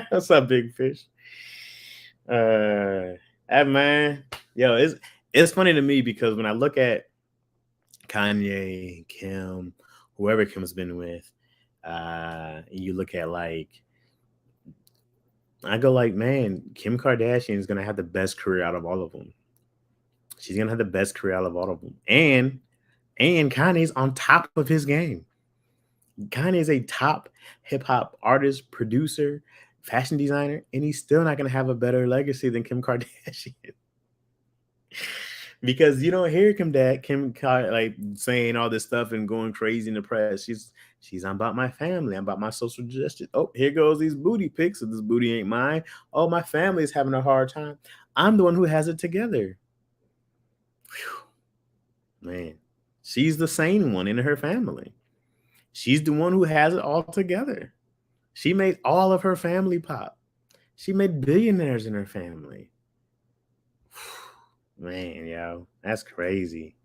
What's up, Big Fish? Man. Yo, it's funny to me because when I look at Kanye, Kim, whoever Kim's been with, you look at like, I go like, man, Kim Kardashian is gonna have the best career out of all of them. She's gonna have the best career out of all of them, and Kanye's on top of his game. Kanye is a top hip hop artist, producer, fashion designer, and he's still not gonna have a better legacy than Kim Kardashian. Because you don't hear Kim like saying all this stuff and going crazy in the press. She's I'm about my family. I'm about my social justice. Oh, here goes these booty pics. So this booty ain't mine. Oh, my family is having a hard time. I'm the one who has it together. Whew. Man, she's the sane one in her family. She's the one who has it all together. She made all of her family pop. She made billionaires in her family. Man, yo, that's crazy.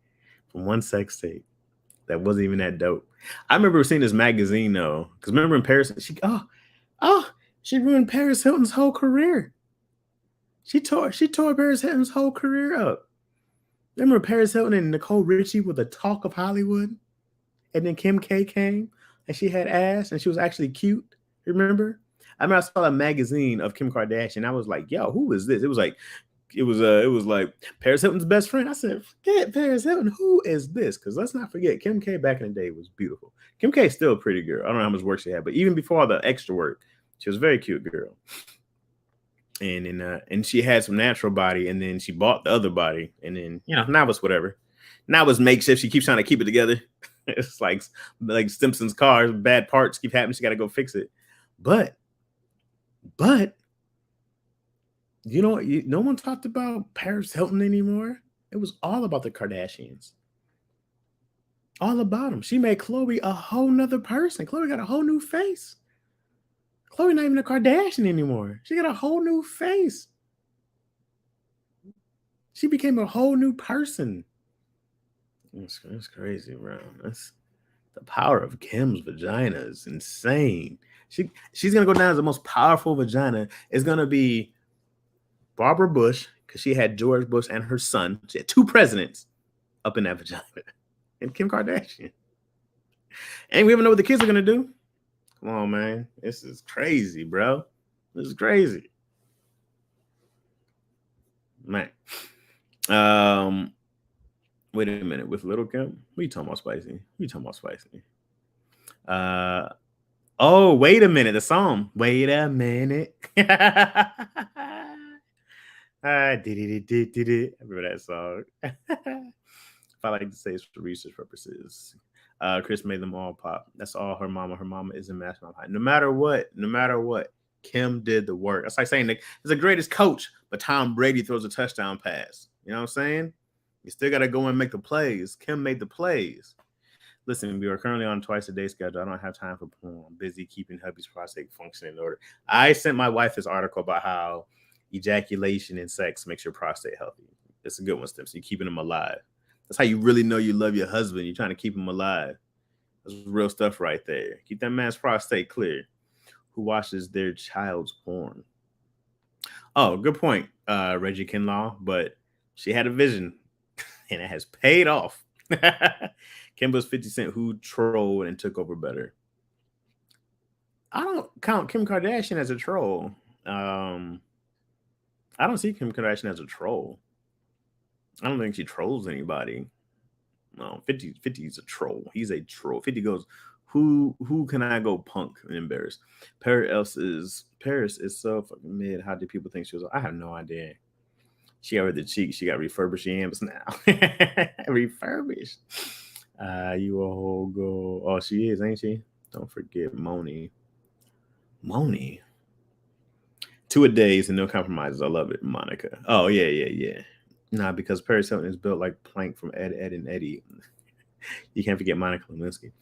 From one sex tape that wasn't even that dope. I remember seeing this magazine though, because remember in Paris, she ruined Paris Hilton's whole career. She tore Paris Hilton's whole career up. Remember Paris Hilton and Nicole Richie were the talk of Hollywood, and then Kim K came and she had ass and she was actually cute. Remember? I remember I saw a magazine of Kim Kardashian. I was like, yo, who is this? It was like Paris Hilton's best friend. I said, forget Paris Hilton. Who is this? Because let's not forget, Kim K back in the day was beautiful. Kim K is still a pretty girl. I don't know how much work she had, but even before all the extra work, she was a very cute girl. And she had some natural body, and then she bought the other body, and then now it's whatever. Now it's makeshift. She keeps trying to keep it together. It's like Simpson's cars, bad parts keep happening. She got to go fix it. But no one talked about Paris Hilton anymore. It was all about the Kardashians. All about them. She made Khloe a whole nother person. Khloe got a whole new face. Khloe not even a Kardashian anymore. She got a whole new face. She became a whole new person. That's crazy, bro. That's the power of Kim's vagina is insane. She's gonna go down as the most powerful vagina. It's gonna be Barbara Bush, because she had George Bush and her son. She had 2 presidents up in that vagina. And Kim Kardashian. And we even know what the kids are going to do. Come on, man. This is crazy, bro. This is crazy. Man. Wait a minute. With Little Kim? What are you talking about, Spicy? Oh, wait a minute. The song. Wait a minute. I remember that song. If I like to say it's for research purposes. Chris made them all pop. That's all her mama. Her mama is a master high. No matter what. Kim did the work. That's like saying that he's the greatest coach, but Tom Brady throws a touchdown pass. You know what I'm saying? You still got to go and make the plays. Kim made the plays. Listen, we are currently on a twice-a-day schedule. I don't have time for porn. I'm busy keeping hubby's prostate function in order. I sent my wife this article about how ejaculation in sex makes your prostate healthy. It's a good one, Stim. So you're keeping them alive. That's how you really know you love your husband. You're trying to keep him alive. That's real stuff right there. Keep that man's prostate clear. Who watches their child's porn? Oh, good point, Reggie Kinlaw. But she had a vision, and it has paid off. Kimba's 50 Cent who trolled and took over better. I don't count Kim Kardashian as a troll. I don't see Kim Kardashian as a troll. I don't think she trolls anybody. No, 50 is a troll. He's a troll. 50 goes, who can I go punk and embarrass? Paris is so fucking mid. How do people think she was? I have no idea. She got rid of the cheek. She got refurbished yams now. Refurbished. You a whole go. Oh, she is, ain't she? Don't forget Moni. 2 a days and no compromises. I love it, Monica. Oh, yeah. Nah, because Paris Hilton is built like Plank from Ed, and Eddie. You can't forget Monica Lewinsky.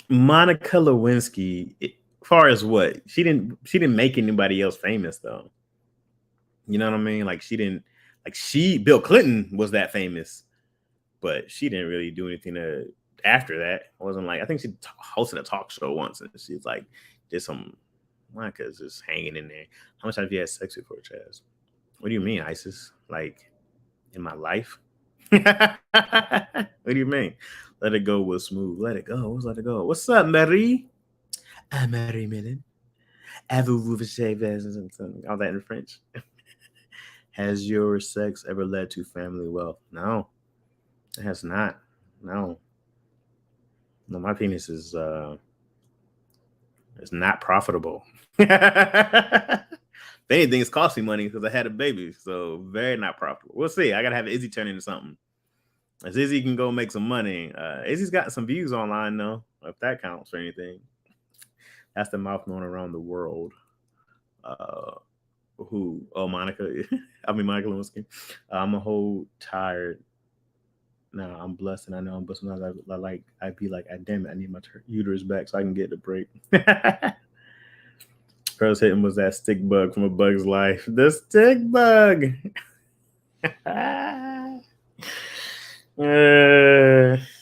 Monica Lewinsky, as far as what? She didn't make anybody else famous though. You know what I mean? Like Bill Clinton was that famous, but she didn't really do anything after that. It wasn't like, I think she hosted a talk show once and she's like, did some, Monica's just hanging in there. How much have you had sex before, Chaz? What do you mean, Isis? Like, in my life? What do you mean? Let it go was smooth. Let it go. What's let it go? What's up, Marie? Marie Millen. All that in French. Has your sex ever led to family wealth? No, it has not. No, my penis is not profitable. If anything, it's cost me money because I had a baby, so very not profitable. We'll see. I gotta have Izzy turn into something. As Izzy can go make some money. Izzy's got some views online though, if that counts for anything. That's the mouth known around the world. Who? Oh, Monica. Monica Lewinsky. I'm a whole tired. No, I'm blessed and I know I'm blessed. Sometimes I'd be like, damn it, I need my uterus back so I can get the break. First hitting was that stick bug from A Bug's Life. The stick bug.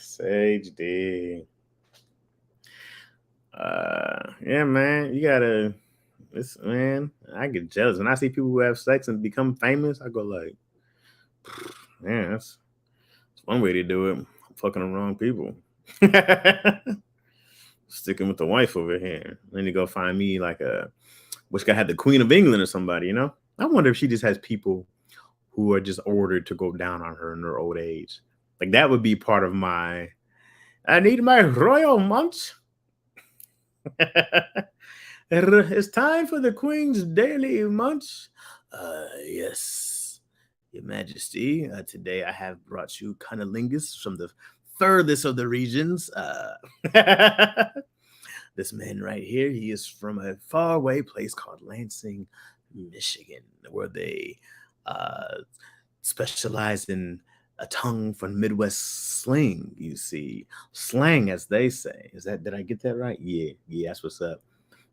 Sage D. Yeah, man, you gotta. Man, I get jealous when I see people who have sex and become famous. I go like, man, that's one way to do it. I'm fucking the wrong people. Sticking with the wife over here. Then you go find me like wish I had the Queen of England or somebody, you know? I wonder if she just has people who are just ordered to go down on her in her old age. Like that would be part of I need my royal munch. It's time for the Queen's daily munch. Yes, Your Majesty. Today I have brought you cunnilingus from the furthest of the regions. This man right here, he is from a faraway place called Lansing, Michigan, where they specialize in a tongue for Midwest slang. You see, slang, as they say. Did I get that right? Yeah, that's what's up.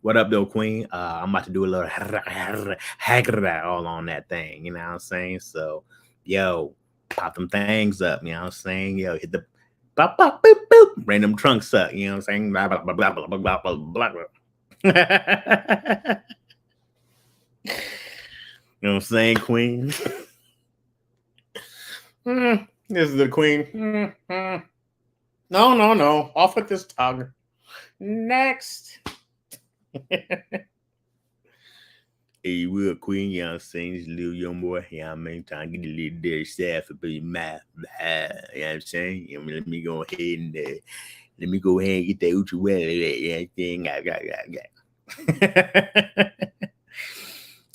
What up, though, Queen? I'm about to do a little all on that thing. You know what I'm saying? So, yo, pop them things up. You know what I'm saying? Yo, hit the bop, bop, boop, boop. Bring them trunks up. You know what I'm saying? Blah, blah, blah, blah, blah, blah, blah, blah, blah. You know what I'm saying, Queen? This is the Queen. No. Off with this tongue. Next. Hey, real Queen, you know what I'm saying? This little young boy, you know what I mean? Trying to get a little dirty staff up in your mouth. You know what I'm saying? Let me go ahead and get that Uchi well.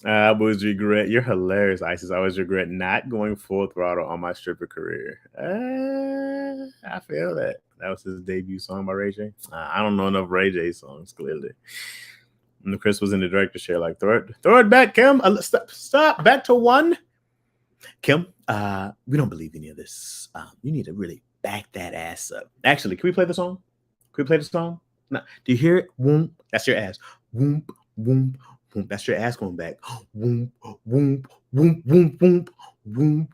I always regret. You're hilarious, Isis. I always regret not going full throttle on my stripper career. I feel that. That was his debut song by Ray J. I don't know enough Ray J songs, clearly. And Chris was in the director's chair, like, throw it back, Kim. Stop. Back to one. Kim, we don't believe any of this. You need to really back that ass up. Actually, can we play the song? Can we play the song? No. Do you hear it? Whoomp. That's your ass. Whoomp, whoomp, whoomp. That's your ass going back. Whoomp, whoomp, whoomp, whoomp, whoomp, whoomp, whoomp,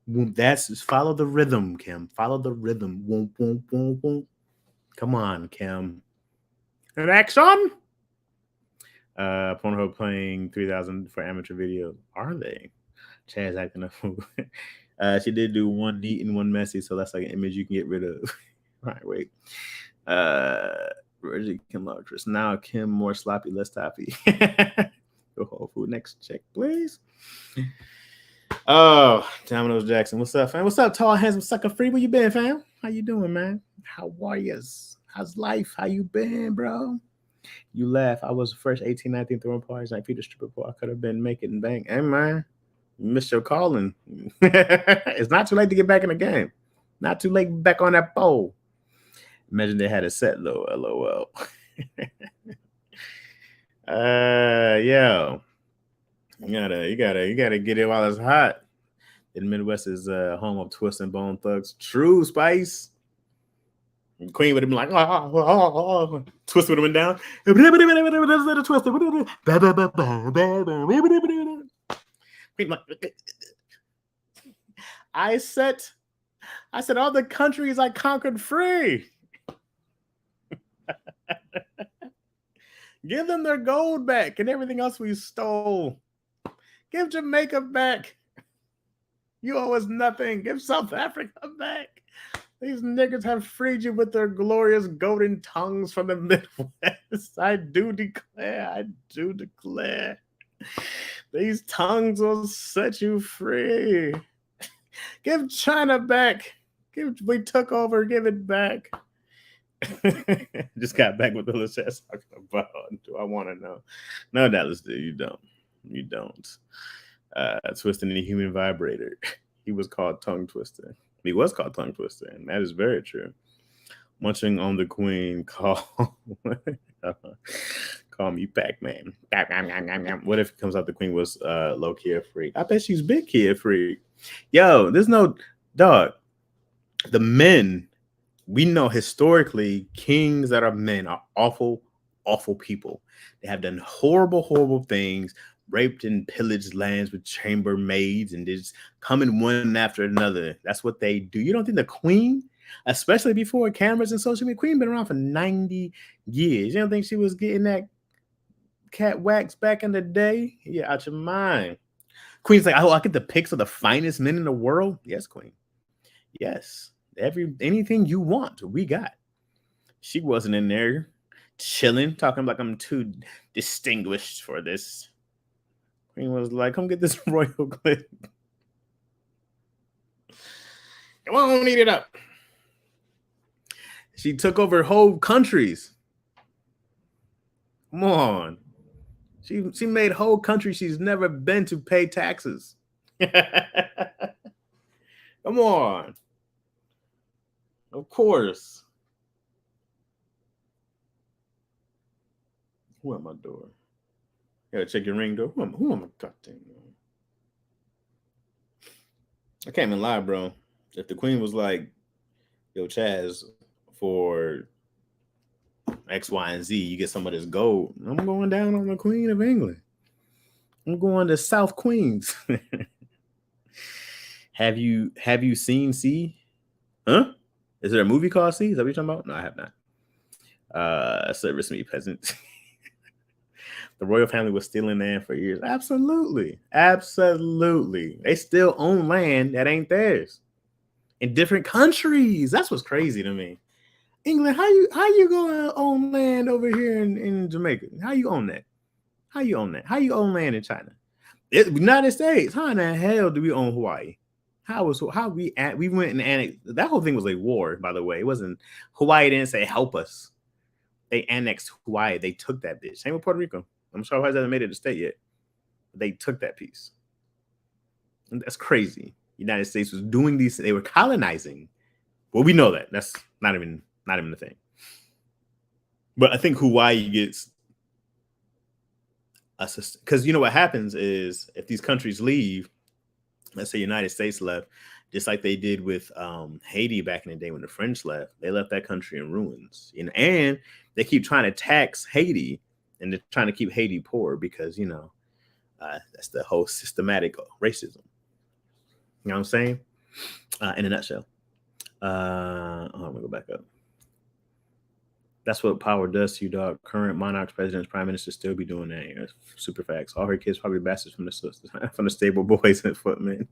whoomp. That's just follow the rhythm, Kim. Follow the rhythm. Whoomp, whoomp, whoomp, whoomp. Come on, Kim. And action. Pornhub playing 3,000 for amateur videos. Are they? Chad's acting a fool. She did do one neat and one messy, so that's like an image you can get rid of. All right, wait. Reggie Kim actress. Now Kim more sloppy, less toppy. Go Whole Food. Next check, please. Oh, Domino's Jackson. What's up, fam? What's up, tall, handsome, sucker free? Where you been, fam? How you doing, man? How are yous? How's life? How you been, bro? You laugh. I was the first 18, 19 throwing parties like Peter Stripper Boy. I could have been making and bang. Hey, man. You missed your calling. It's not too late to get back in the game. Not too late back on that pole. Imagine they had a set low, LOL. Yo. You gotta get it while it's hot. The Midwest is home of Twist and Bone Thugs. True, Spice. Queen would have been like, Twist would have been down. I said all the countries I conquered free. Give them their gold back and everything else we stole. Give Jamaica back. You owe us nothing. Give South Africa back. These niggas have freed you with their glorious golden tongues from the Midwest. I do declare. These tongues will set you free. Give China back. We took over. Give it back. Just got back with the list talking about. Do I want to know? No, Dallas, dude, you don't. You don't. Twisting the human vibrator. He was called Tongue Twister. He was called Tongue Twister, and that is very true. Munching on the Queen. Call me Pac-Man. What if it comes out the Queen was low key a freak? I bet she's big key a freak. Yo, there's no dog. The men. We know historically kings that are men are awful, awful people. They have done horrible, horrible things, raped and pillaged lands with chambermaids, and they just coming one after another. That's what they do. You don't think the Queen, especially before cameras and social media, Queen been around for 90 years. You don't think she was getting that cat wax back in the day? Yeah, out your mind. Queen's like, I get the pics of the finest men in the world. Yes, Queen. Yes. Anything you want, we got. She wasn't in there chilling, talking like I'm too distinguished for this. Queen was like, come get this royal clip. Come on, eat it up. She took over whole countries. Come on. She made whole countries she's never been to pay taxes. Come on. Of course. Who at my door? You gotta check your ring door. Who am I goddamn? I can't even lie, bro. If the Queen was like, yo, Chaz, for X, Y, and Z, you get some of this gold. I'm going down on the Queen of England. I'm going to South Queens. Have you seen C? Huh? Is there a movie called C? Is that what you're talking about? No, I have not. Service me, peasants. The royal family was stealing land for years. Absolutely. Absolutely. They still own land that ain't theirs in different countries. That's what's crazy to me. England, how you gonna own land over here in Jamaica? How you own that? How you own that? How you own land in China? United States. How in the hell do we own Hawaii? We went and annexed. That whole thing was a war, by the way. It wasn't Hawaii didn't say help us. They annexed Hawaii. They took that bitch. Same with Puerto Rico. I'm sure Hawaii hasn't made it a state yet. They took that piece. And that's crazy. United States was doing these. They were colonizing Well, we know that. That's not even the thing. But I think Hawaii gets assistance because you know what happens is if these countries leave, let's say United States left, just like they did with Haiti back in the day when the French left, they left that country in ruins. And they keep trying to tax Haiti and they're trying to keep Haiti poor because, that's the whole systematic racism. You know what I'm saying? In a nutshell. I'm going to go back up. That's what power does to you, dog. Current monarchs, presidents, prime ministers still be doing that. That's super facts. All her kids probably bastards from the stable boys and footmen.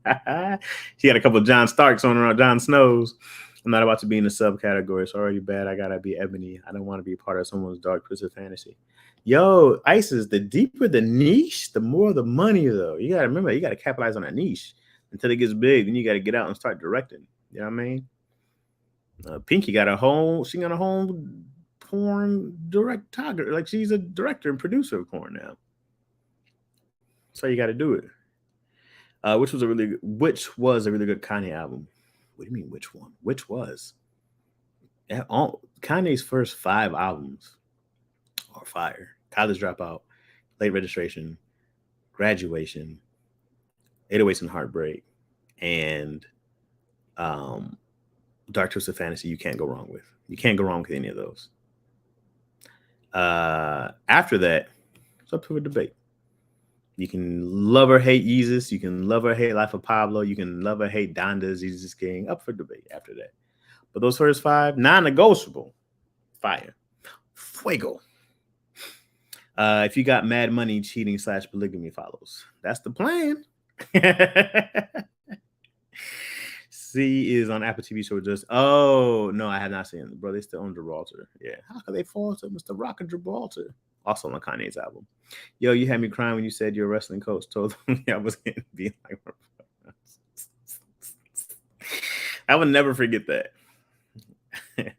She had a couple of John Starks on her, John Snows. I'm not about to be in the subcategory. It's already bad. I gotta be Ebony. I don't want to be part of someone's dark twisted fantasy. Yo, ISIS, the deeper the niche, the more the money, though. You gotta remember, you gotta capitalize on that niche until it gets big. Then you gotta get out and start directing. You know what I mean? Pinky got a whole porn director, like she's a director and producer of porn now. So you got to do it. Which was a really good Kanye album. What do you mean? Which one? Which was? Kanye's first 5 albums are fire. College Dropout, Late Registration, Graduation, 808s and Heartbreak, and Dark Twisted Fantasy. You can't go wrong with. You can't go wrong with any of those. After that, it's up to a debate. You can love or hate Yeezus. You can love or hate Life of Pablo. You can love or hate Donda, Jesus King. Up for debate after that. But those first 5, non-negotiable. Fire. Fuego. If you got mad money, cheating / polygamy follows. That's the plan. C is on Apple TV show just. Oh, no, I have not seen it. Bro, they still on Gibraltar. Yeah. How could they fall to Mr. Rock of Gibraltar? Also on Kanye's album. Yo, you had me crying when you said your wrestling coach told them I was going to be like. I would never forget that. I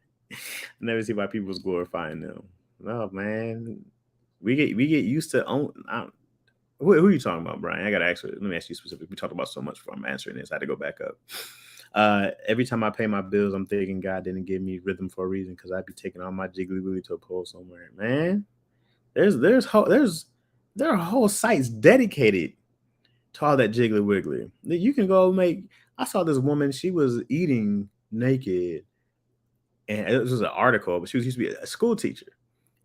never see why people was glorifying them. No, man. We get used to own. Who are you talking about, Brian? I got to ask you. Let me ask you specifically. We talked about so much before I'm answering this. I had to go back up. Every time I pay my bills, I'm thinking God didn't give me rhythm for a reason because I'd be taking all my jiggly wiggly to a pole somewhere. Man, there are whole sites dedicated to all that jiggly wiggly. You can go make. I saw this woman. She was eating naked, and it was an article. But she used to be a school teacher,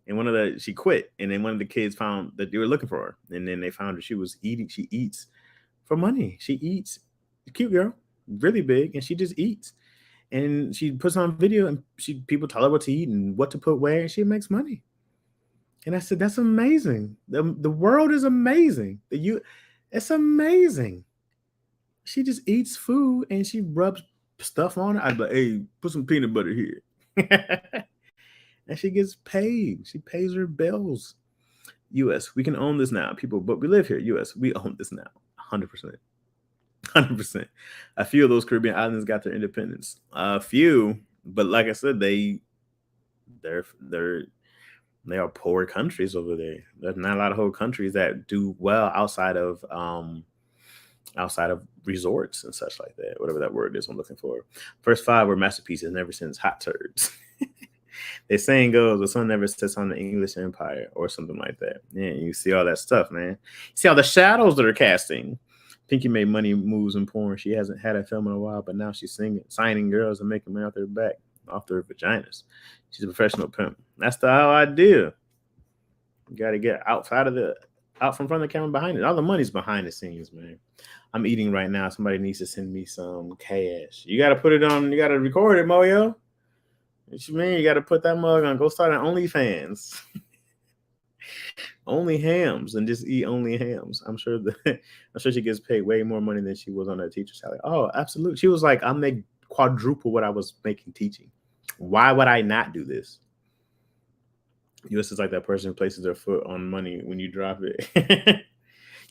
and she quit, and then one of the kids found that they were looking for her, and then they found her. She was eating. She eats for money. She eats. Cute girl. Really big, and she just eats, and she puts on video, and people tell her what to eat and what to put where, and she makes money. And I said, that's amazing. The world is amazing. It's amazing. She just eats food and she rubs stuff on it. I'd be like, hey, put some peanut butter here. And she gets paid. She pays her bills. US, we can own this now, people, but we live here. US, we own this now. 100%. 100%. A few of those Caribbean islands got their independence. A few, but like I said, they are poor countries over there. There's not a lot of whole countries that do well outside of resorts and such like that. Whatever that word is I'm looking for. First 5 were masterpieces, never since hot turds. The saying goes, the sun never sets on the English Empire or something like that. Yeah, you see all that stuff, man. You see all the shadows that are casting. Pinky made money moves in porn. She hasn't had a film in a while, but now she's signing girls and making money off their back, off their vaginas. She's a professional pimp. That's the whole idea. You got to get out from front of the camera behind it. All the money's behind the scenes, man. I'm eating right now. Somebody needs to send me some cash. You got to put it on. You got to record it, Moyo. What you mean? You got to put that mug on. Go start an OnlyFans. Only hams and just eat only hams. I'm sure she gets paid way more money than she was on her teacher salary. Oh, absolutely. She was like, I make quadruple what I was making teaching. Why would I not do this? US is like that person who places their foot on money when you drop it.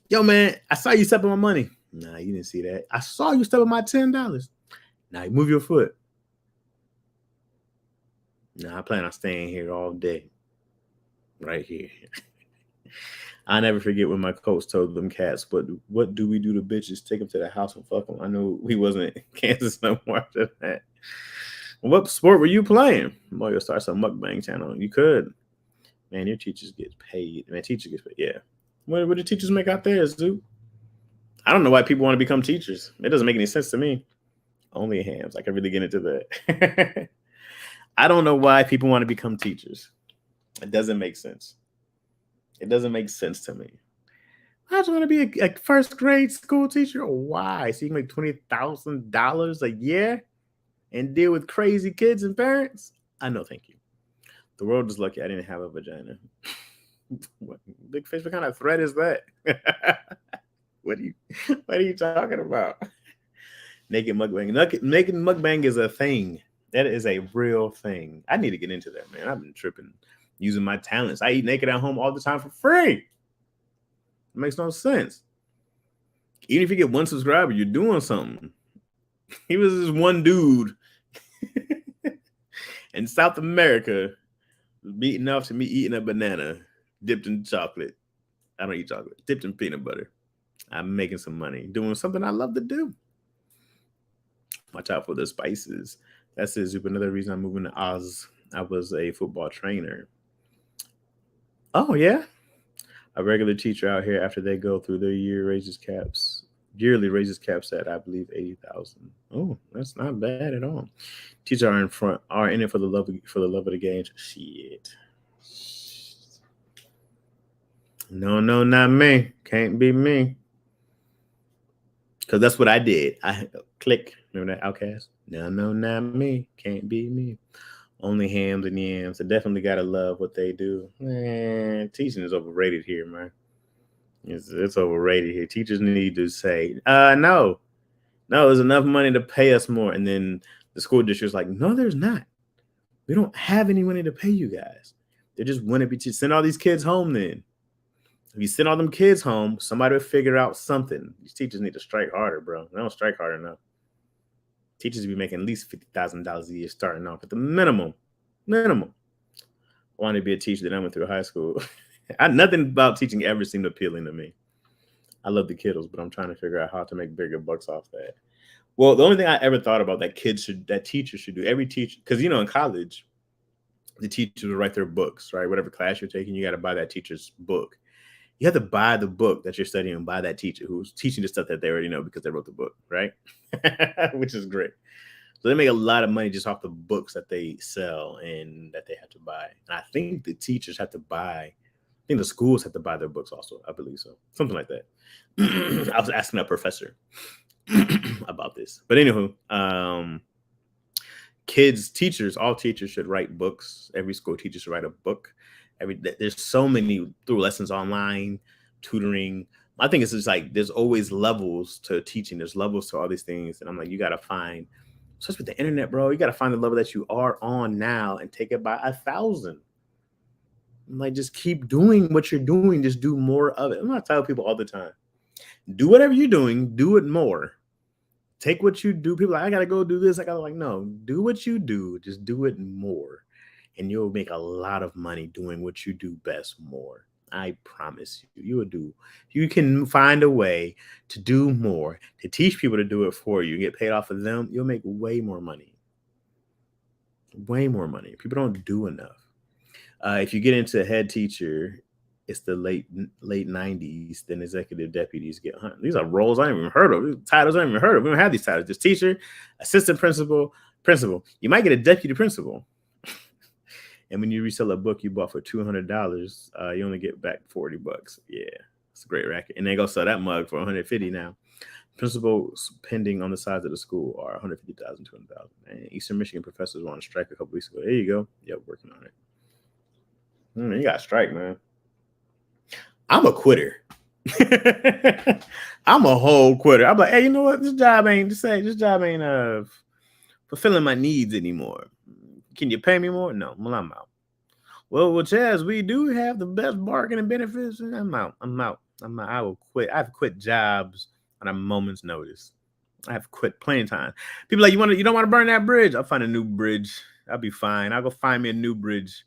Yo, man, I saw you step on my money. Nah, you didn't see that. I saw you step on my $10. Now you move your foot. Nah, I plan on staying here all day. Right here. I never forget when my coach told them cats, but what do we do to bitches? Take them to the house and fuck them. I know we wasn't in Kansas no more after that. What sport were you playing? Well, you'll start some mukbang channel. You could. Man, your teachers get paid. Man, teachers get paid. Yeah. What do teachers make out there, Zoo? I don't know why people want to become teachers. It doesn't make any sense to me. Only hams. I can really get into that. I don't know why people want to become teachers. It doesn't make sense. It doesn't make sense to me. I just want to be a first grade school teacher. Why? So you can make $20,000 a year and deal with crazy kids and parents? I know, thank you. The world is lucky I didn't have a vagina. Big fish, what kind of threat is that? What are you talking about? Naked mukbang. Naked mukbang is a thing. That is a real thing. I need to get into that, man. I've been tripping, using my talents. I eat naked at home all the time for free. It makes no sense. Even if you get one subscriber, you're doing something. He was this one dude in South America beating off to me eating a banana dipped in chocolate. I don't eat chocolate. Dipped in peanut butter. I'm making some money doing something I love to do. Watch out for the spices. That's it. Another reason I'm moving to Oz. I was a football trainer. Oh, yeah. A regular teacher out here, after they go through their yearly raises caps at, I believe, 80,000. Oh, that's not bad at all. Teachers are in it for the love of the game. Shit. No, not me. Can't be me. Because that's what I did. I click. Remember that Outcast? No, not me. Can't be me. Only hams and yams. I definitely gotta love what they do. Man, teaching is overrated here, man. It's overrated here. Teachers need to say, no, there's enough money to pay us more. And then the school district's like, no, there's not. We don't have any money to pay you guys. They just want to be send all these kids home then. If you send all them kids home, somebody will figure out something. These teachers need to strike harder, bro. They don't strike hard enough. Teachers be making at least $50,000 a year starting off at the minimum. I wanted to be a teacher that I went through high school. Nothing about teaching ever seemed appealing to me. I love the kiddos, but I'm trying to figure out how to make bigger bucks off that. Well, the only thing I ever thought about that teachers should do, every teacher, because in college, the teachers will write their books, right? Whatever class you're taking, you got to buy that teacher's book. You have to buy the book that you're studying by that teacher who's teaching the stuff that they already know because they wrote the book, right? Which is great. So they make a lot of money just off the books that they sell and that they have to buy. And I think the teachers have to buy, I think the schools have to buy their books also. I believe so. Something like that. I was asking a professor about this. But anywho, teachers, all teachers should write books. Every school teacher should write a book. There's so many through lessons online, tutoring. I think it's just like there's always levels to teaching. There's levels to all these things. And I'm like, you got to find, especially with the internet, bro, you got to find the level that you are on now and take it by 1,000. I'm like, just keep doing what you're doing. Just do more of it. I'm not telling people all the time, do whatever you're doing, do it more. Take what you do. People are like, I got to go do this. No, do what you do. Just do it more. And you'll make a lot of money doing what you do best more. I promise you will you can find a way to do more, to teach people to do it for you, get paid off of them. You'll make way more money. People don't do enough. If you get into a head teacher, it's the late 90s, then executive deputies get hunted. These are roles I haven't even heard of. These titles I haven't even heard of. We don't have these titles. Just teacher, assistant principal. You might get a deputy principal. And when you resell a book you bought for $200, you only get back $40. Yeah, it's a great racket. And they go sell that mug for $150 now. Principals pending on the sides of the school are $150,000, $200,000. And Eastern Michigan professors were on a strike a couple weeks ago. There you go. Yep, working on it. You got a strike, man. I'm a quitter. I'm a whole quitter. I'm like, hey, you know what? This job ain't fulfilling my needs anymore. Can you pay me more? No, well, I'm out. Well, Chaz, we do have the best bargaining benefits. I'm out. I will quit. I've quit jobs on a moment's notice. I have quit plenty of time. People are like, you don't want to burn that bridge? I'll find a new bridge. I'll be fine. I'll go find me a new bridge.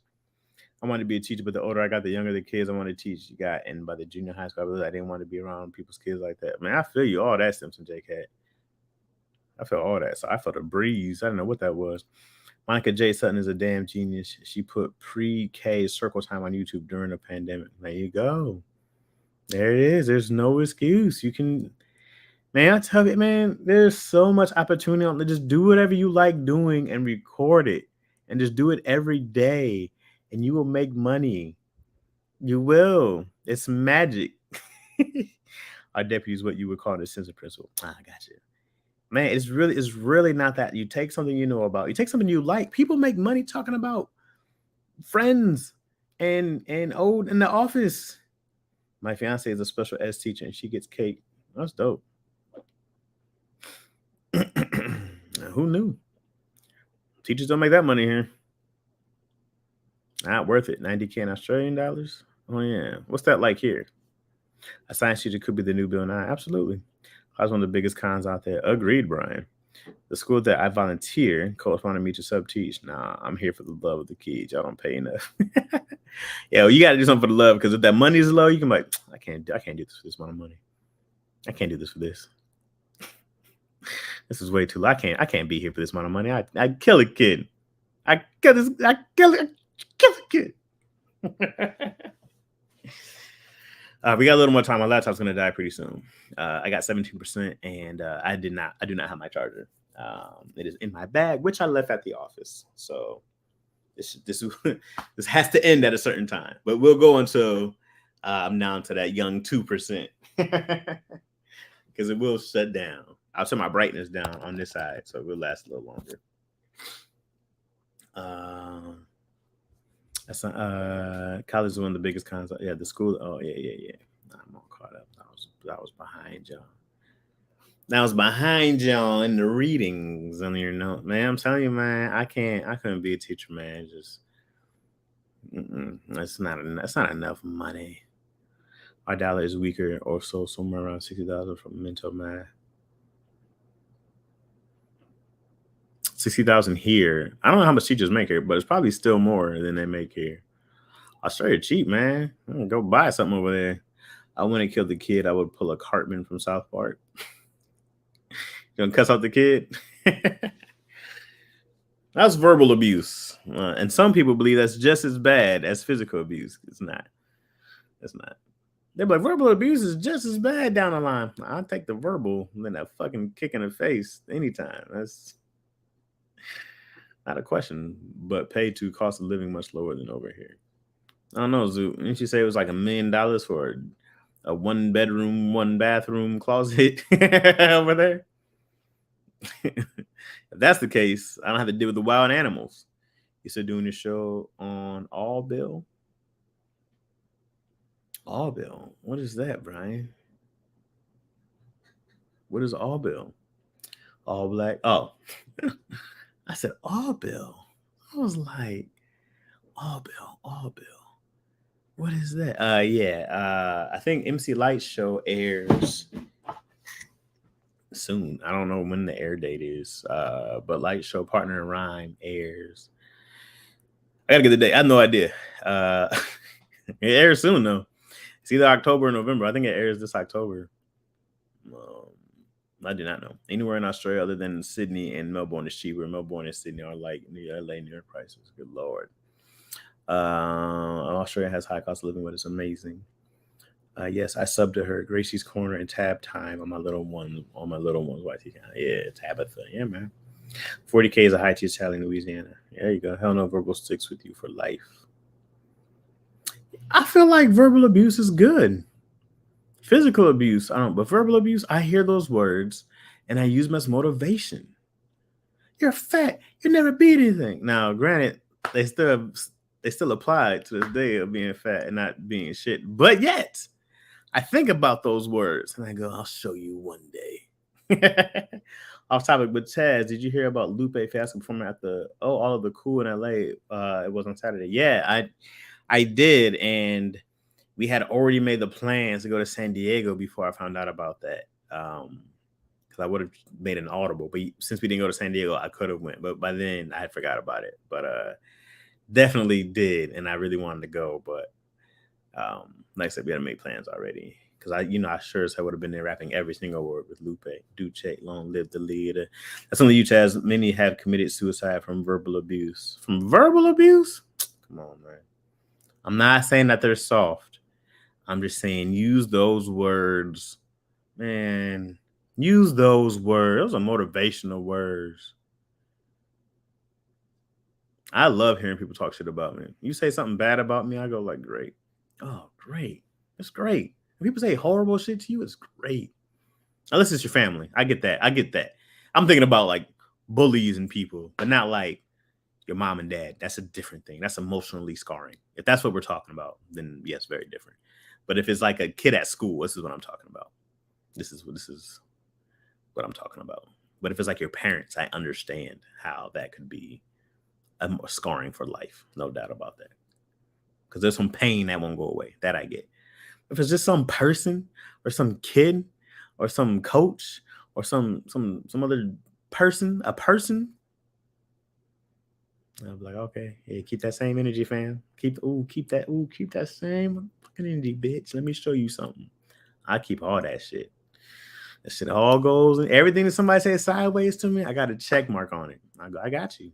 I wanted to be a teacher, but the older I got, the younger the kids I wanted to teach got. And by the junior high school, I didn't want to be around people's kids like that. Man, I feel you. All that Simpson J Cat. I felt all that. So I felt a breeze. I don't know what that was. Monica J. Sutton is a damn genius. She put pre-K circle time on YouTube during the pandemic. There you go. There it is. There's no excuse. You can, man, I tell you, man, there's so much opportunity on. Just do whatever you like doing and record it, and just do it every day, and you will make money. You will. It's magic. Our deputy is what you would call the sense of principle. I got you. Man, it's really not that. You take something you know about, you take something you like. People make money talking about friends and old in the office. My fiance is a special ed teacher and she gets cake. That's dope. Who knew? Teachers don't make that money here. Not worth it. 90K in Australian dollars. Oh yeah. What's that like here? A science teacher could be the new Bill Nye. Absolutely. That's one of the biggest cons out there. Agreed, Brian. The school that I volunteer, coach wanted me to sub-teach. Nah, I'm here for the love of the kids. Y'all don't pay enough. Yeah, well, you got to do something for the love, because if that money is low, you can be like, I can't do this for this amount of money. I can't do this for this. This is way too low. I can't be here for this amount of money. I'd kill a kid. I kill a kid. We got a little more time. My laptop's gonna die pretty soon. I got 17%, and I do not have my charger. It is in my bag, which I left at the office. So this this has to end at a certain time. But we'll go until I'm down to that young 2%, because it will shut down. I'll turn my brightness down on this side, so it will last a little longer. That's college is one of the biggest cons. Yeah, the school. Oh yeah. I'm all caught up. I was behind y'all. I was behind y'all in the readings on your note, man. I'm telling you, man, I couldn't be a teacher, man. Just that's not enough money. Our dollar is weaker, or so somewhere around 60,000 from mental math. 60,000 here. I don't know how much teachers make here, but it's probably still more than they make here. Australia cheap, man. I'm gonna go buy something over there. I wouldn't kill the kid. I would pull a Cartman from South Park. You gonna cuss out the kid? That's verbal abuse, and some people believe that's just as bad as physical abuse. It's not. They're like, verbal abuse is just as bad down the line. I'll take the verbal than that fucking kick in the face anytime. That's not a question, but paid to cost of living much lower than over here. I don't know, Zoo. Didn't you say it was like $1 million for a 1-bedroom, 1-bathroom closet over there? If that's the case, I don't have to deal with the wild animals. You still doing your show on All Bill? All Bill? What is that, Brian? What is All Bill? All Black? Oh. I said, All Bill. I was like, All Bill. What is that? I think MC Light's show airs soon. I don't know when the air date is, but Light Show Partner in Rhyme airs. I gotta get the date. I have no idea. It airs soon though. It's either October or November. I think it airs this October. I do not know. Anywhere in Australia other than Sydney and Melbourne is cheaper. Melbourne and Sydney are like LA, New York prices. Good Lord. Australia has high cost of living, but it's amazing. Yes, I subbed to her Gracie's Corner and Tab Time on my little one's YT account. Yeah, Tabitha. Yeah, man. 40K is a high tier child in Louisiana. There you go. Hell no, verbal sticks with you for life. I feel like verbal abuse is good. Physical abuse, I don't, but verbal abuse, I hear those words and I use them as motivation. You're fat. You never beat anything. Now, granted, they still apply to this day of being fat and not being shit. But yet, I think about those words and I go, I'll show you one day. Off topic, but Chaz, did you hear about Lupe Fiasco performing at all of the Cool in LA? It was on Saturday. Yeah, I did, and we had already made the plans to go to San Diego before I found out about that. Because I would have made an audible, but since we didn't go to San Diego, I could have went. But by then, I had forgot about it. But definitely did, and I really wanted to go. But like I said, we had to make plans already. because I sure as hell would have been there rapping every single word with Lupe. Duce, long live the leader. That's only you, Chaz. Many have committed suicide from verbal abuse. From verbal abuse? Come on, man. I'm not saying that they're soft. I'm just saying use those words, man. Use those words. Those are motivational words. I love hearing people talk shit about me. You say something bad about me, I go like, great. Oh, great. It's great. When people say horrible shit to you, it's great. Unless it's your family. I get that. I'm thinking about like bullies and people, but not like your mom and dad. That's a different thing. That's emotionally scarring. If that's what we're talking about, then yes, very different. But if it's like a kid at school, this is what I'm talking about. This is what I'm talking about. But if it's like your parents, I understand how that could be more scarring for life. No doubt about that. Because there's some pain that won't go away. That I get. If it's just some person or some kid or some coach or some other person, a person, I'll be like, okay, yeah, keep that same energy, fam. Keep that same fucking energy, bitch. Let me show you something. I keep all that shit. That shit all goes, and everything that somebody says sideways to me, I got a check mark on it. I go, I got you.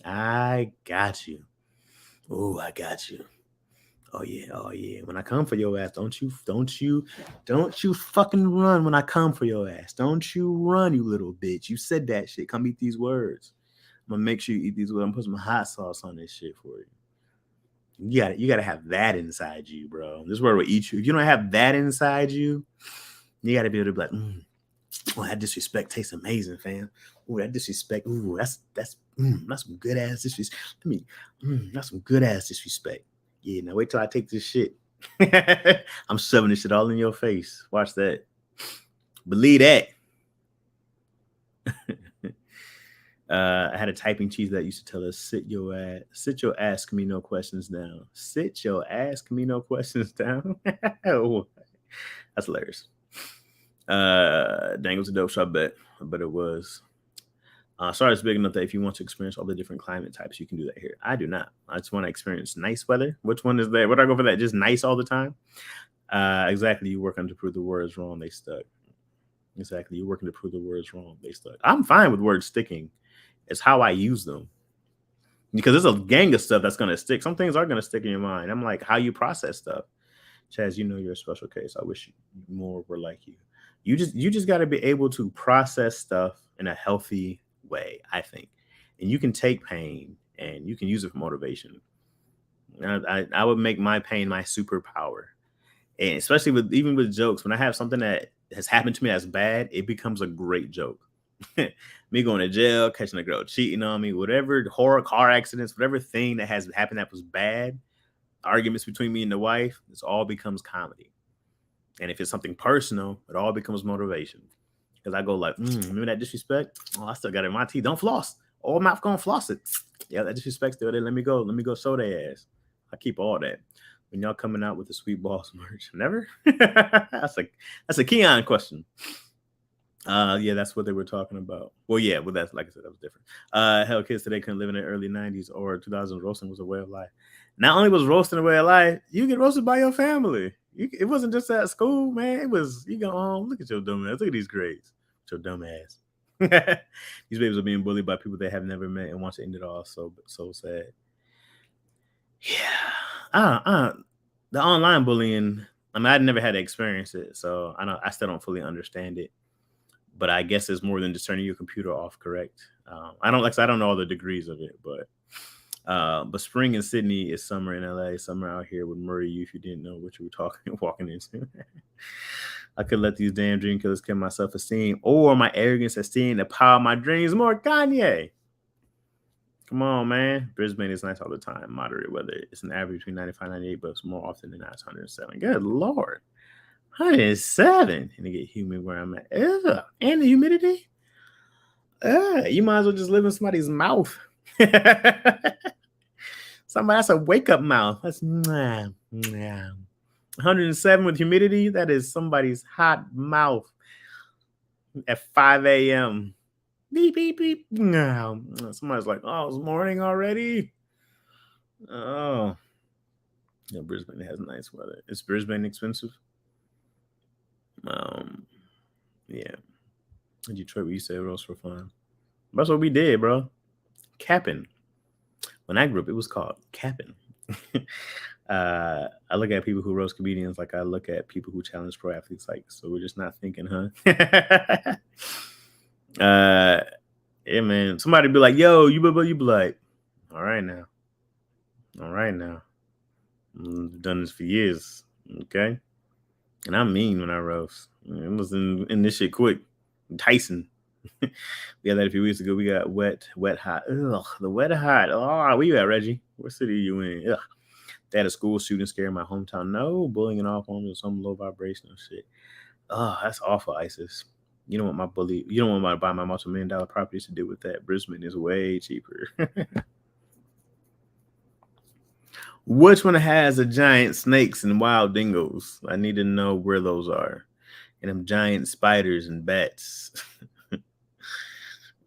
I got you. Oh, I got you. Oh yeah. When I come for your ass, don't you fucking run when I come for your ass. Don't you run, you little bitch. You said that shit. Come eat these words. I'm gonna make sure you eat these words. I'm gonna put some hot sauce on this shit for you. You gotta have that inside you, bro. This word will eat you. If you don't have that inside you, you gotta be able to be like, oh, that disrespect tastes amazing, fam. Oh, that disrespect. Ooh, that's some good ass disrespect. That's some good ass disrespect. Yeah, now wait till I take this shit. I'm shoving this shit all in your face. Watch that. Believe that. I had a typing cheese that used to tell us, sit your ass, me no questions down. Sit your ass, me no questions down. That's hilarious. Dang, it was a dope shot bet, but it was. Sorry, it's big enough that if you want to experience all the different climate types, you can do that here. I do not. I just want to experience nice weather. Which one is that? What do I go for that? Just nice all the time? Exactly. You working to prove the words wrong. They stuck. Exactly. You're working to prove the words wrong. They stuck. I'm fine with words sticking. It's how I use them. Because there's a gang of stuff that's going to stick. Some things are going to stick in your mind. I'm like, how you process stuff. Chaz, you know you're a special case. I wish more were like you. You just got to be able to process stuff in a healthy way, I think. And you can take pain and you can use it for motivation. I would make my pain my superpower. And especially even with jokes, when I have something that has happened to me that's bad, it becomes a great joke. Me going to jail, catching a girl cheating on me, whatever, horror, car accidents, whatever thing that has happened that was bad, arguments between me and the wife, this all becomes comedy. And if it's something personal, it all becomes motivation. Because I go like, remember that disrespect? Oh, I still got it in my teeth. Don't floss. Oh, I'm not going to floss it. Yeah, that disrespect's still there. Let me go show their ass. I keep all that. When y'all coming out with the Sweet Boss merch? Never? That's a Keon question. Yeah, that's what they were talking about. Well, yeah, well, that's like I said, that was different. Hell, kids today couldn't live in the early 90s or 2000s. Roasting was a way of life. Not only was roasting a way of life, you get roasted by your family. It wasn't just at school, man. It was, you go home, look at your dumb ass. Look at these grades. Your dumb ass. These babies are being bullied by people they have never met and want to end it all. So sad. Yeah. The online bullying, I mean, I'd never had to experience it, so I still don't fully understand it. But I guess it's more than just turning your computer off, correct? I don't know all the degrees of it, but spring in Sydney is summer in LA. Summer out here would murder you if you didn't know what you were walking into. I could let these damn dream killers kill my self-esteem or my arrogance at seeing the power of my dreams more. Kanye. Come on, man. Brisbane is nice all the time. Moderate weather. It's an average between 95 and 98, but it's more often than not, it's 107. Good Lord. 107. And it get humid where I'm at. Ugh. And the humidity? You might as well just live in somebody's mouth. That's a wake-up mouth. That's 107 with humidity. That is somebody's hot mouth at 5 a.m. Beep, beep, beep. Somebody's like, oh, it's morning already. Oh. Yeah, Brisbane has nice weather. Is Brisbane expensive? Yeah. In Detroit, we used to roast for fun. That's what we did, bro. Capping. When I grew up, it was called capping. I look at people who roast comedians like I look at people who challenge pro athletes. Like, so we're just not thinking, huh? Yeah, man. Somebody be like, "Yo, you be like, all right now, all right now. I've done this for years, okay." And I mean when I roast. It was in this shit quick. Tyson. We had that a few weeks ago. We got wet hot. Ugh, the wet hot. Oh, where you at, Reggie? What city are you in? Ugh. They had a school shooting scare in my hometown. No bullying and off homes or some low vibrational shit. Oh, that's awful, ISIS. You don't want to buy my multi-million-dollar properties to deal with that. Brisbane is way cheaper. Which one has a giant snakes and wild dingoes? I need to know where those are. And them giant spiders and bats.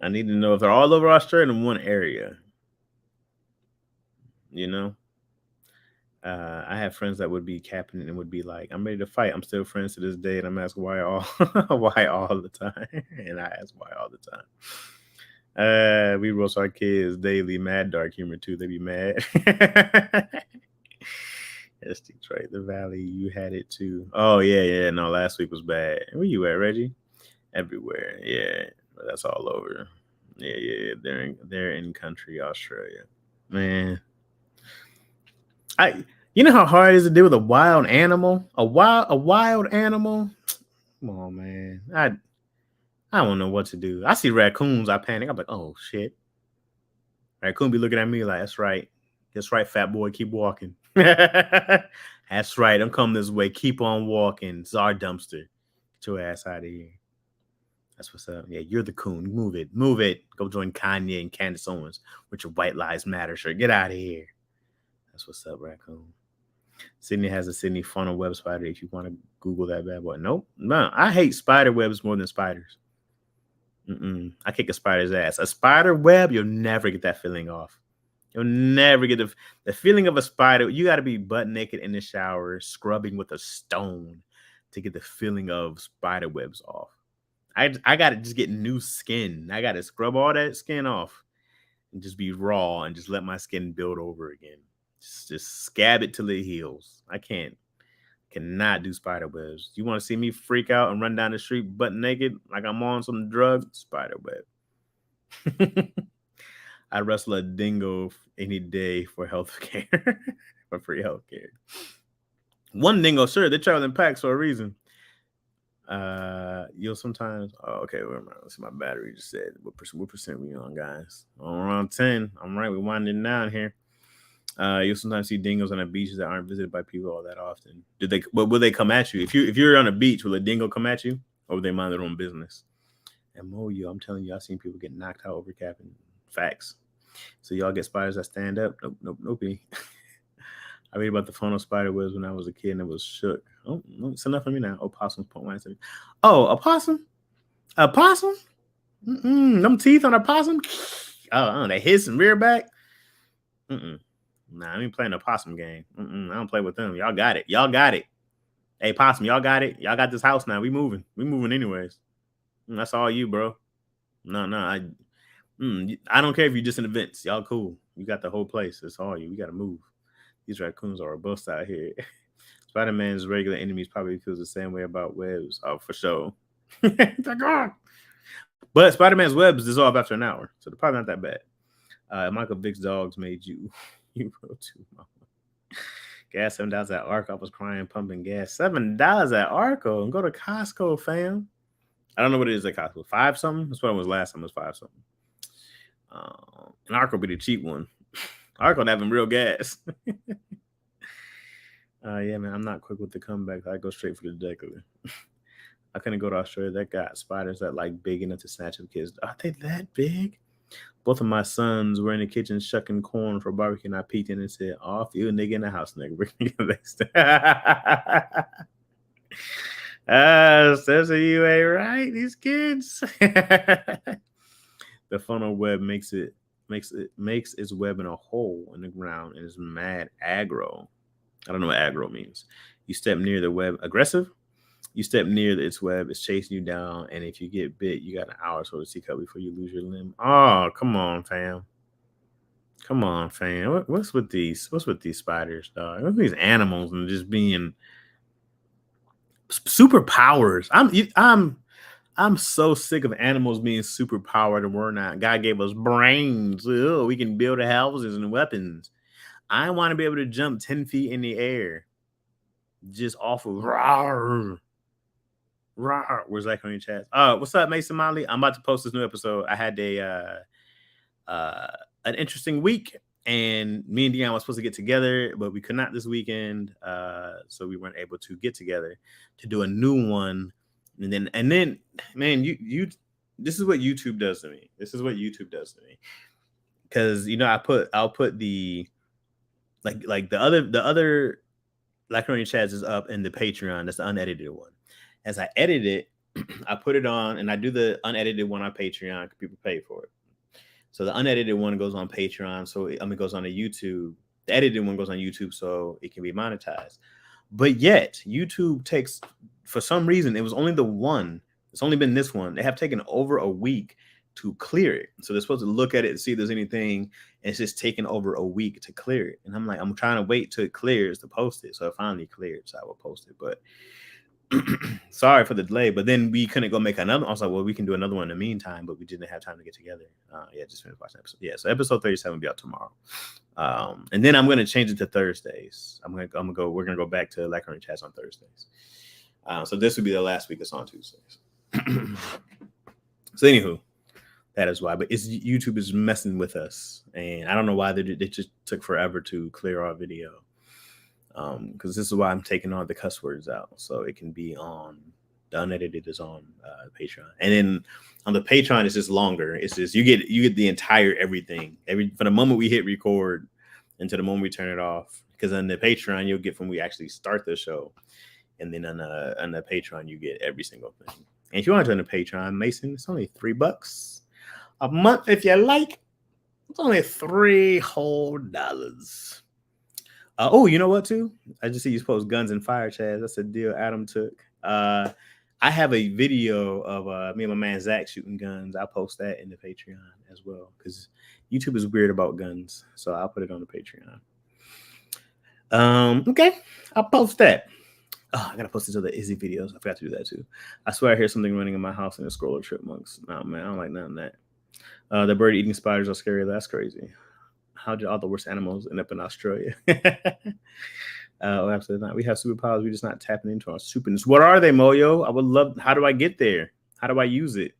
I need to know if they're all over Australia in one area. You know? I have friends that would be capping and would be like, "I'm ready to fight." I'm still friends to this day, and I'm asked why all the time. And I ask why all the time. We roast our kids daily. Mad dark humor too. They be mad. Yes, Detroit, the Valley. You had it too. Oh yeah. No, last week was bad. Where you at, Reggie? Everywhere. Yeah, that's all over. Yeah. They're in country Australia, man. You know how hard it is to deal with a wild animal? A wild animal? Come on, man. I don't know what to do. I see raccoons, I panic. I'm like, oh shit. Raccoon be looking at me like, that's right. That's right, fat boy. Keep walking. That's right. I'm coming this way. Keep on walking. It's our dumpster. Get your ass out of here. That's what's up. Yeah, you're the coon. Move it. Move it. Go join Kanye and Candice Owens with your White Lives Matter shirt. Get out of here. That's what's up, raccoon. Sydney has a Sydney funnel web spider if you want to Google that bad boy. Nope. No, I hate spider webs more than spiders. I kick a spider's ass. A spider web, you'll never get that feeling off. You'll never get the feeling of a spider. You got to be butt naked in the shower, scrubbing with a stone to get the feeling of spider webs off. I got to just get new skin. I got to scrub all that skin off and just be raw and just let my skin build over again. Just scab it till it heals. I cannot do spider webs. You want to see me freak out and run down the street butt naked like I'm on some drugs? Spider web. I wrestle a dingo any day for health care, for free health care. One dingo, sure, they travel in packs for a reason. You'll sometimes. Oh, okay, let's see. My battery just said what percent we on, guys? Around 10. I'm right. We're winding down here. You'll sometimes see dingoes on the beaches that aren't visited by people all that often. Will they come at you? If you're on a beach, will a dingo come at you, or will they mind their own business? And I'm telling you, I've seen people get knocked out over capping. Facts. So y'all get spiders that stand up? Nope. I read about the funnel spider webs when I was a kid and it was shook. Oh, it's enough for me now. Opossums. Oh, a possum? A possum? Them teeth on a possum? Oh, they hiss and rear back? Nah, I ain't playing a possum game. I don't play with them. Y'all got it. Hey, possum, y'all got it. Y'all got this house now. We moving anyways. That's all you, bro. No, I don't care if you're just in events. Y'all cool. You got the whole place. It's all you. We got to move. These raccoons are robust out here. Spider-Man's regular enemies probably feels the same way about webs. Oh, for sure. But Spider-Man's webs dissolve after an hour, so they're probably not that bad. Michael Vick's dogs made you wrote too, mama. Gas $7 at Arco. I was crying, pumping gas. $7 at Arco. And go to Costco, fam. I don't know what it is at Costco. 5 something? That's what it was last time. It was 5 something. And Arco be the cheap one. Arco having real gas. Yeah, man. I'm not quick with the comeback. I go straight for the jugular. I couldn't go to Australia. That got spiders that like big enough to snatch up kids. Are they that big? Both of my sons were in the kitchen shucking corn for barbecue, and I peeked in and said, "Off you, nigga, in the house, nigga." Says you ain't right, these kids. The funnel web makes its web in a hole in the ground and is mad aggro. I don't know what aggro means. You step near the web. Aggressive? You step near its web, it's chasing you down, and if you get bit, you got an hour so to seek help before you lose your limb. Oh, come on, fam. Come on, fam. What's with these? What's with these spiders, dog? What's with these animals and just being superpowers? I'm so sick of animals being superpowered and we're not. God gave us brains. Ugh, we can build houses and weapons. I want to be able to jump 10 feet in the air just off of rawr. Rawr. Where's that on your chat? What's up, Mason Molly? I'm about to post this new episode. I had an interesting week, and me and Dion were supposed to get together, but we could not this weekend. So we weren't able to get together to do a new one. And then, man, you this is what YouTube does to me. This is what YouTube does to me. Because I'll put the like the other Macaroni Chats is up in the Patreon. That's the unedited one. As I edit it, I put it on and I do the unedited one on Patreon because people pay for it. So the unedited one goes on Patreon. So it goes on to YouTube. The edited one goes on YouTube so it can be monetized. But yet YouTube takes, for some reason, it was only the one. It's only been this one. They have taken over a week to clear it. So they're supposed to look at it and see if there's anything. And it's just taken over a week to clear it. And I'm like, I'm trying to wait till it clears to post it. So it finally cleared. So I will post it. But sorry for the delay. But then we couldn't go make another. I was like, well, we can do another one in the meantime. But we didn't have time to get together. Just finished watching episode. Yeah, so episode 37 will be out tomorrow. And then I'm going to change it to Thursdays. We're going to go back to Macaroni Chats on Thursdays. So this would be the last week it's on Tuesdays. So anywho, that is why. But YouTube is messing with us, and I don't know why they just took forever to clear our video. Because this is why I'm taking all the cuss words out, so it can be on the unedited is on Patreon, and then on the Patreon it's just longer. It's just you get the entire everything from the moment we hit record until the moment we turn it off. Because on the Patreon you'll get from we actually start the show, and then on the Patreon you get every single thing. And if you want to join the Patreon, Mason, it's only $3 a month if you like. It's only $3 whole. Oh, you know what, too? I just see you post guns and fire, Chaz. That's a deal Adam took. I have a video of me and my man Zach shooting guns. I'll post that in the Patreon as well because YouTube is weird about guns. So I'll put it on the Patreon. Okay, I'll post that. Oh, I gotta post these other Izzy videos. I forgot to do that too. I swear I hear something running in my house and a scroller chipmunks. No, man, I don't like none of that. The bird eating spiders are scary. That's crazy. How did all the worst animals end up in Australia? Absolutely not. We have superpowers. We're just not tapping into our superness. What are they, Moyo? I would love. How do I get there? How do I use it?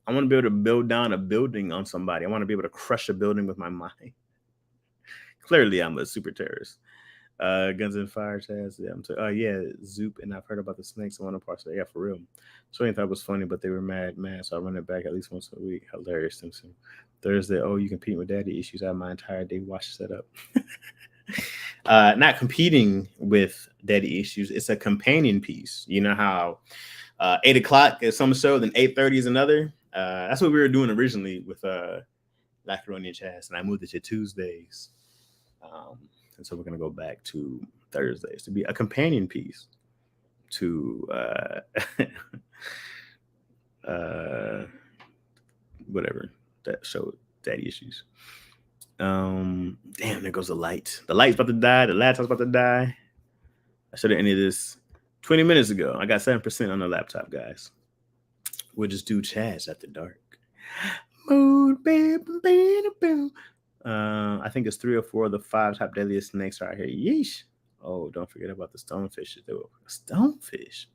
I want to be able to build down a building on somebody. I want to be able to crush a building with my mind. Clearly, I'm a super terrorist. Guns and fire, Chaz. Yeah, Zoop, and I've heard about the snakes in one of the parts. Yeah, for real. So I thought it was funny, but they were mad. So I run it back at least once a week. Hilarious, Simpson. Thursday, you compete with daddy issues. I have my entire day watch set up. Not competing with daddy issues. It's a companion piece. You know how 8 o'clock is some show, then 8:30 is another. That's what we were doing originally with Macaroni and Chaz, and I moved it to Tuesdays. And so we're going to go back to Thursdays to be a companion piece to whatever that show, daddy issues. Damn, there goes the light. The light's about to die. The laptop's about to die. I should have ended this 20 minutes ago. I got 7% on the laptop, guys. We'll just do Chaz after dark. I think it's 3 or 4 of the 5 top deadliest snakes right here. Yeesh. Oh, don't forget about the stonefish. Stonefish.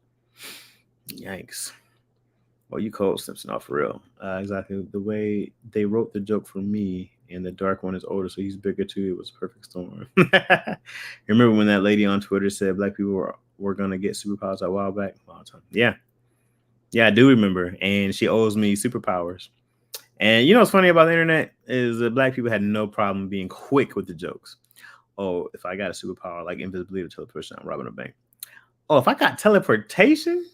Yikes. Well, you cold, Simpson, off for real. Exactly. The way they wrote the joke for me, and the dark one is older, so he's bigger too. It was a perfect storm. Remember when that lady on Twitter said black people were going to get superpowers a while back? Long time. Yeah. Yeah, I do remember. And she owes me superpowers. And you know what's funny about the internet is that black people had no problem being quick with the jokes. Oh, if I got a superpower like invisibility or teleportation, I'm robbing a bank. Oh, if I got teleportation,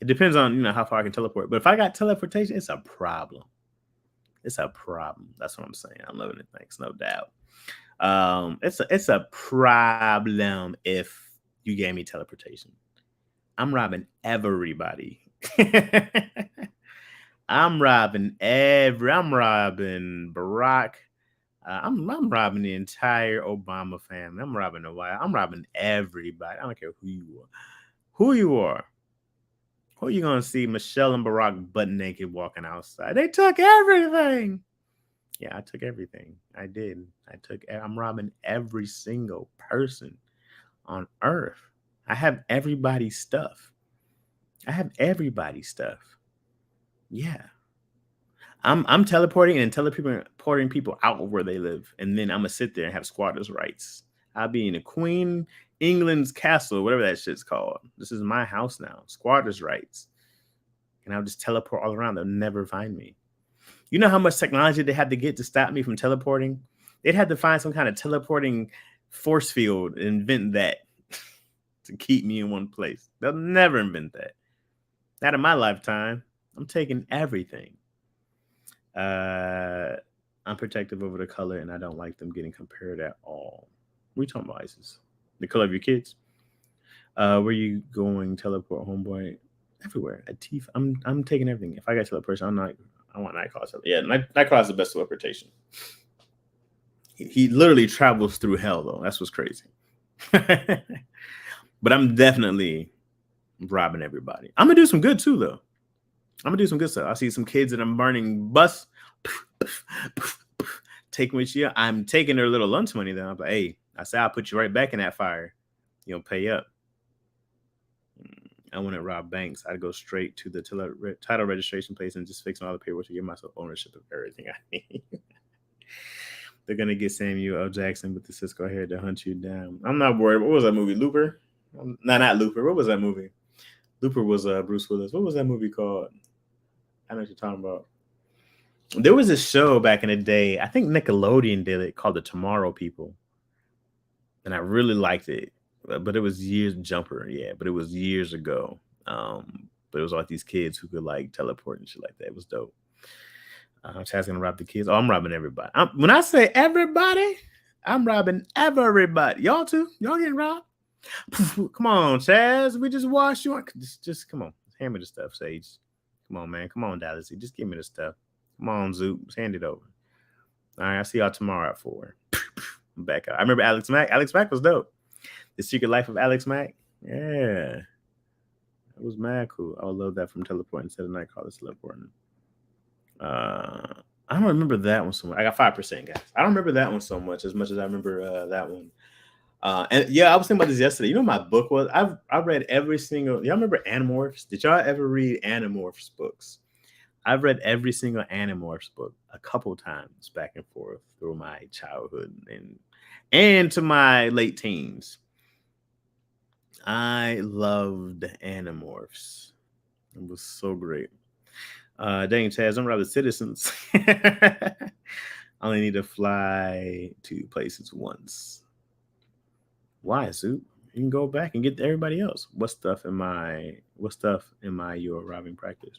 it depends on how far I can teleport. But if I got teleportation, it's a problem. It's a problem. That's what I'm saying. I'm loving it. Thanks, no doubt. It's a problem if you gave me teleportation. I'm robbing everybody. I'm robbing Barack. I'm robbing the entire Obama family. I'm robbing the White. I'm robbing everybody. I don't care who you are. Who you are. Who you gonna see Michelle and Barack butt naked walking outside? They took everything. Yeah, I took everything. I did. I'm robbing every single person on earth. I have everybody's stuff. Yeah. I'm teleporting and teleporting people out of where they live. And then I'm gonna sit there and have squatters' rights. I'll be in a Queen England's castle, whatever that shit's called. This is my house now. Squatters' rights. And I'll just teleport all around. They'll never find me. You know how much technology they had to get to stop me from teleporting? They'd had to find some kind of teleporting force field and invent that to keep me in one place. They'll never invent that. Not in my lifetime. I'm taking everything. I'm protective over the color, and I don't like them getting compared at all. What are you talking about, Isis? The color of your kids? Where you going? Teleport, homeboy? Everywhere. At teeth. I'm taking everything. If I got teleportation, I want Nightcrawler. Yeah, Nightcrawler is the best teleportation. He literally travels through hell, though. That's what's crazy. But I'm definitely robbing everybody. I'm gonna do some good too, though. I'm gonna do some good stuff. I see some kids that I'm burning bus. Taking with you. I'm taking their little lunch money though. I'm like, hey, I said I'll put you right back in that fire. You'll pay up. I wouldn't rob banks. I'd go straight to the title registration place and just fix all the paperwork to give myself ownership of everything I need. They're gonna get Samuel L. Jackson with the Cisco hair to hunt you down. I'm not worried. What was that movie? Looper? No, not Looper. What was that movie? Looper was Bruce Willis. What was that movie called? I know what you're talking about. There was a show back in the day. I think Nickelodeon did it called The Tomorrow People, and I really liked it. But it was years Jumper, yeah. But it was years ago. But it was like these kids who could like teleport and shit like that. It was dope. Chad's gonna rob the kids. Oh, I'm robbing everybody. When I say everybody, I'm robbing everybody. Y'all too? Y'all getting robbed? Come on, Chaz. We just washed you. Just come on. Hand me the stuff, Sage. Come on, man. Come on, Dallas. Just give me the stuff. Come on, Zoop. Just hand it over. All right, I'll see y'all tomorrow at 4. I'm back up. I remember Alex Mack. Alex Mack was dope. The Secret Life of Alex Mack. Yeah. It was mad cool. I would love that from teleporting instead of Nightcrawler teleporting. I don't remember that one so much. I got 5%, guys. I don't remember that one so much as I remember that one. And yeah, I was thinking about this yesterday. You know, my book was I've read every single. Y'all remember Animorphs? Did y'all ever read Animorphs books? I've read every single Animorphs book a couple times back and forth through my childhood and to my late teens. I loved Animorphs. It was so great. Dang, Chaz, I'm rather citizens. I only need to fly to places once. Why, Soup? You can go back and get everybody else. What stuff am I your robbing practice?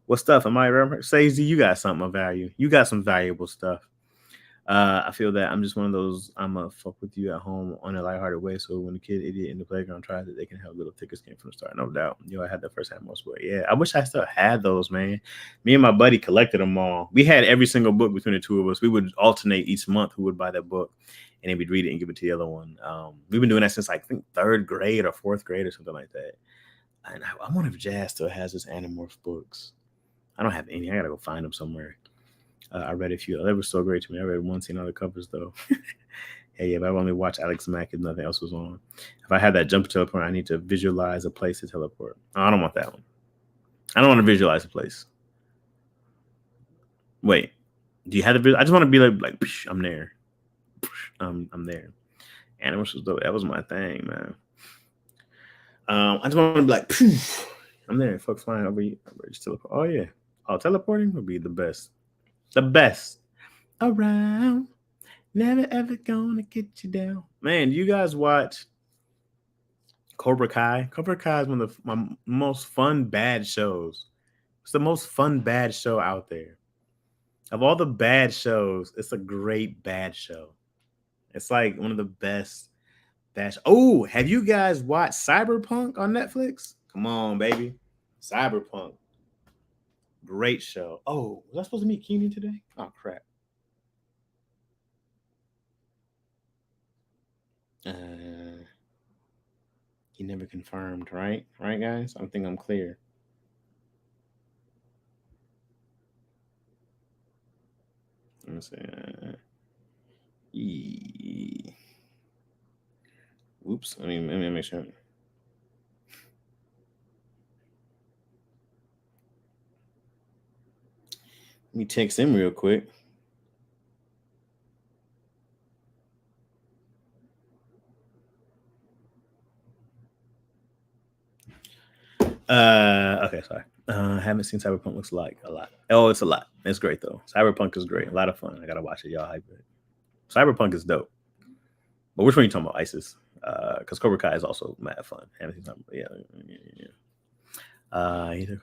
What stuff am I robbing? Sage, you got something of value. You got some valuable stuff. I feel that I'm just one of those, I'm going to fuck with you at home on a lighthearted way. So when the kid idiot in the playground tries it, they can have little tickets came from the start. No doubt. I had that first Animorphs book. Yeah, I wish I still had those, man. Me and my buddy collected them all. We had every single book between the two of us. We would alternate each month who would buy that book. And then we'd read it and give it to the other one. We've been doing that since I think 3rd grade or 4th grade or something like that. And I wonder if Jazz still has his Animorphs books. I don't have any. I got to go find them somewhere. I read a few. That was so great to me. I read one, seen all the covers though. Hey, if I only watch Alex Mack and nothing else was on. If I had that jump teleport, I need to visualize a place to teleport. Oh, I don't want that one. I don't want to visualize a place. Wait, do you have to? I just want to be like I'm there. I'm there. Animals was dope. That was my thing, man. I just want to be like, I'm there. Fuck flying over you. Just teleport. Oh yeah. Oh, teleporting would be the best. The best around. Never ever gonna get you down. Man, you guys watch Cobra Kai? Cobra Kai is one of my most fun bad shows. It's the most fun bad show out there. Of all the bad shows, it's a great bad show. It's like one of the best Oh, have you guys watched Cyberpunk on Netflix? Come on, baby. Cyberpunk. Great show. Oh, was I supposed to meet Keenan today? Oh, crap. He never confirmed, right? Right, guys? I think I'm clear. Let me see. Whoops. Let me make sure. Let me text him real quick. Okay, sorry. Haven't seen Cyberpunk. Looks like a lot. Oh, it's a lot. It's great though. Cyberpunk is great. A lot of fun. I gotta watch it. Y'all hype it. Cyberpunk is dope. But which one are you talking about? ISIS? Because Cobra Kai is also mad fun. Haven't seen Cyberpunk. Yeah.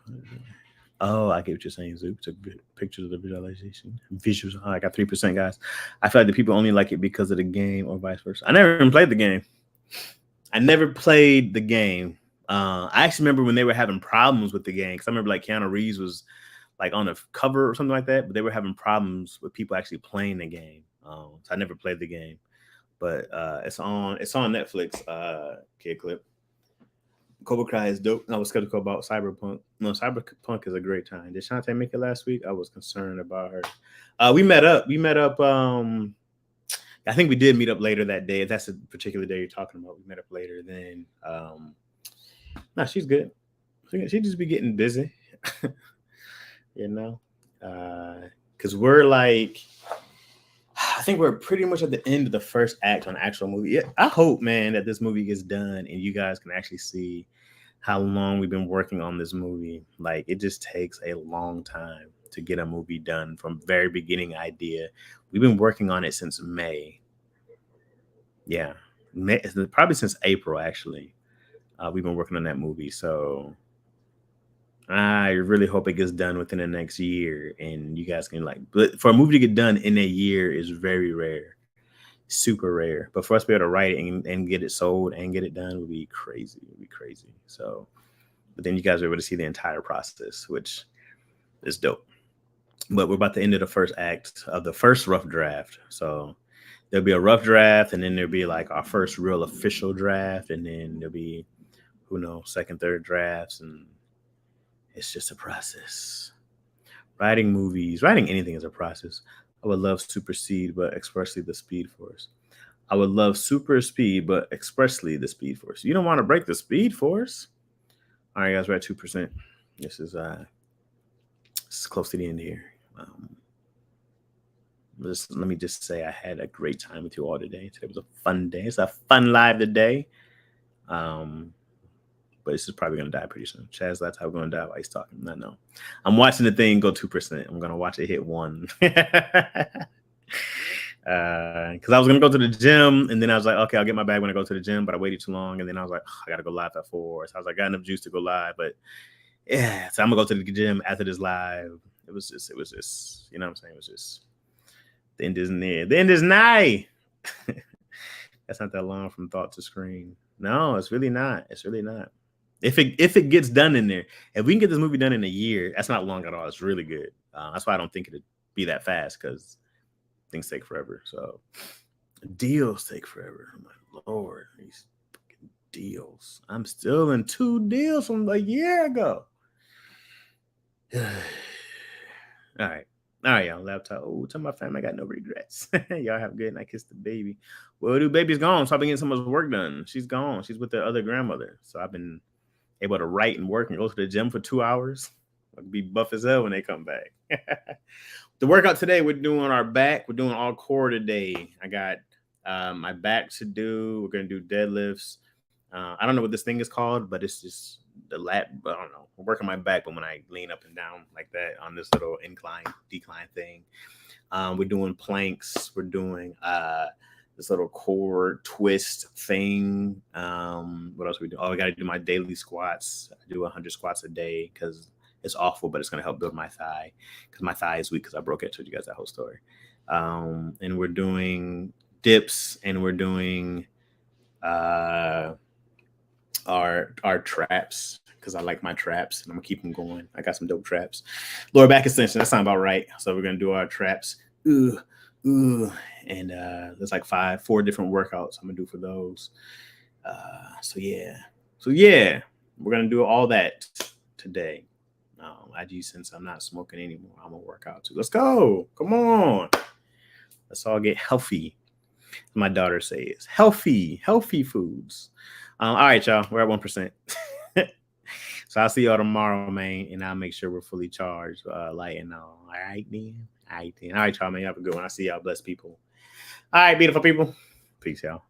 Oh, I get what you're saying, Zoop. Took pictures of the visualization. Visuals. Oh, I got 3%, guys. I feel like the people only like it because of the game or vice versa. I never even played the game. I actually remember when they were having problems with the game because I remember like Keanu Reeves was like on a cover or something like that, but they were having problems with people actually playing the game. So I never played the game, but it's on Netflix. Kid clip. Cobra Kai is dope. I was skeptical about Cyberpunk. No, Cyberpunk is a great time. Did Shantae make it last week? I was concerned about her. We met up. I think we did meet up later that day. If that's a particular day you're talking about, we met up later then. No, she's good. She just be getting busy, you know? Because we're like, I think we're pretty much at the end of the first act on the actual movie. Yeah, I hope, man, that this movie gets done and you guys can actually see how long we've been working on this movie. Like, it just takes a long time to get a movie done from very beginning idea. We've been working on it since May. Yeah, probably since April, actually. We've been working on that movie. So I really hope it gets done within the next year and you guys can but for a movie to get done in a year is very rare, super rare. But for us to be able to write it and get it sold and get it done would be crazy. So, but then you guys are able to see the entire process, which is dope. But we're about to end of the first act of the first rough draft. So there'll be a rough draft and then there'll be like our first real official draft. And then there'll be, who knows, second, third drafts. And it's just a process. Writing movies, writing anything is a process. I would love Super Speed, but expressly the Speed Force. I would love Super Speed, but expressly the Speed Force. You don't want to break the Speed Force. All right, guys, we're at 2%. This is close to the end here. Let me just say I had a great time with you all today. Today was a fun day. It's a fun live today. But this is probably going to die pretty soon. Chaz, that's how we're going to die while he's talking. No. I'm watching the thing go 2%. I'm going to watch it hit 1. Because I was going to go to the gym, and then I was like, okay, I'll get my bag when I go to the gym, but I waited too long, and then I was like, I got to go live at 4. So I was like, I got enough juice to go live, but yeah, so I'm going to go to the gym after this live. It was just, you know what I'm saying? It was just, the end is near. The end is nigh. That's not that long from thought to screen. No, it's really not. If it gets done in there, if we can get this movie done in a year, that's not long at all. It's really good. That's why I don't think it'd be that fast because things take forever. So deals take forever. My Lord, these fucking deals. I'm still in 2 deals from a year ago. All right, y'all. Laptop. Oh, tell my family I got no regrets. Y'all have a good night. Kiss the baby. Well, dude, baby's gone, so I've been getting so much work done. She's gone. She's with the other grandmother. So I've been able to write and work and go to the gym for 2 hours. I'll be buff as hell when they come back. The workout today, we're doing our back. We're doing all core today. I got my back to do. We're going to do deadlifts. I don't know what this thing is called, but it's just the lat. I don't know. I'm working my back, but when I lean up and down like that on this little decline thing, we're doing planks. We're doing this little core twist thing. What else we do? Oh, I got to do my daily squats. I do 100 squats a day because it's awful, but it's going to help build my thigh because my thigh is weak because I broke it. I told you guys that whole story. And we're doing dips and we're doing Our traps, because I like my traps and I'm gonna keep them going. I got some dope traps. Lower back extension, that sounds about right. So we're gonna do our traps. And there's like 4 different workouts I'm gonna do for those. So yeah, we're gonna do all that today. IG, since I'm not smoking anymore, I'm gonna work out too. Let's go. Come on. Let's all get healthy. My daughter says healthy foods. All right, y'all. We're at 1%. So I'll see y'all tomorrow, man, and I'll make sure we're fully charged, light and all. All right, then. All right, y'all, man. Have a good one. I'll see y'all, blessed people. All right, beautiful people. Peace, y'all.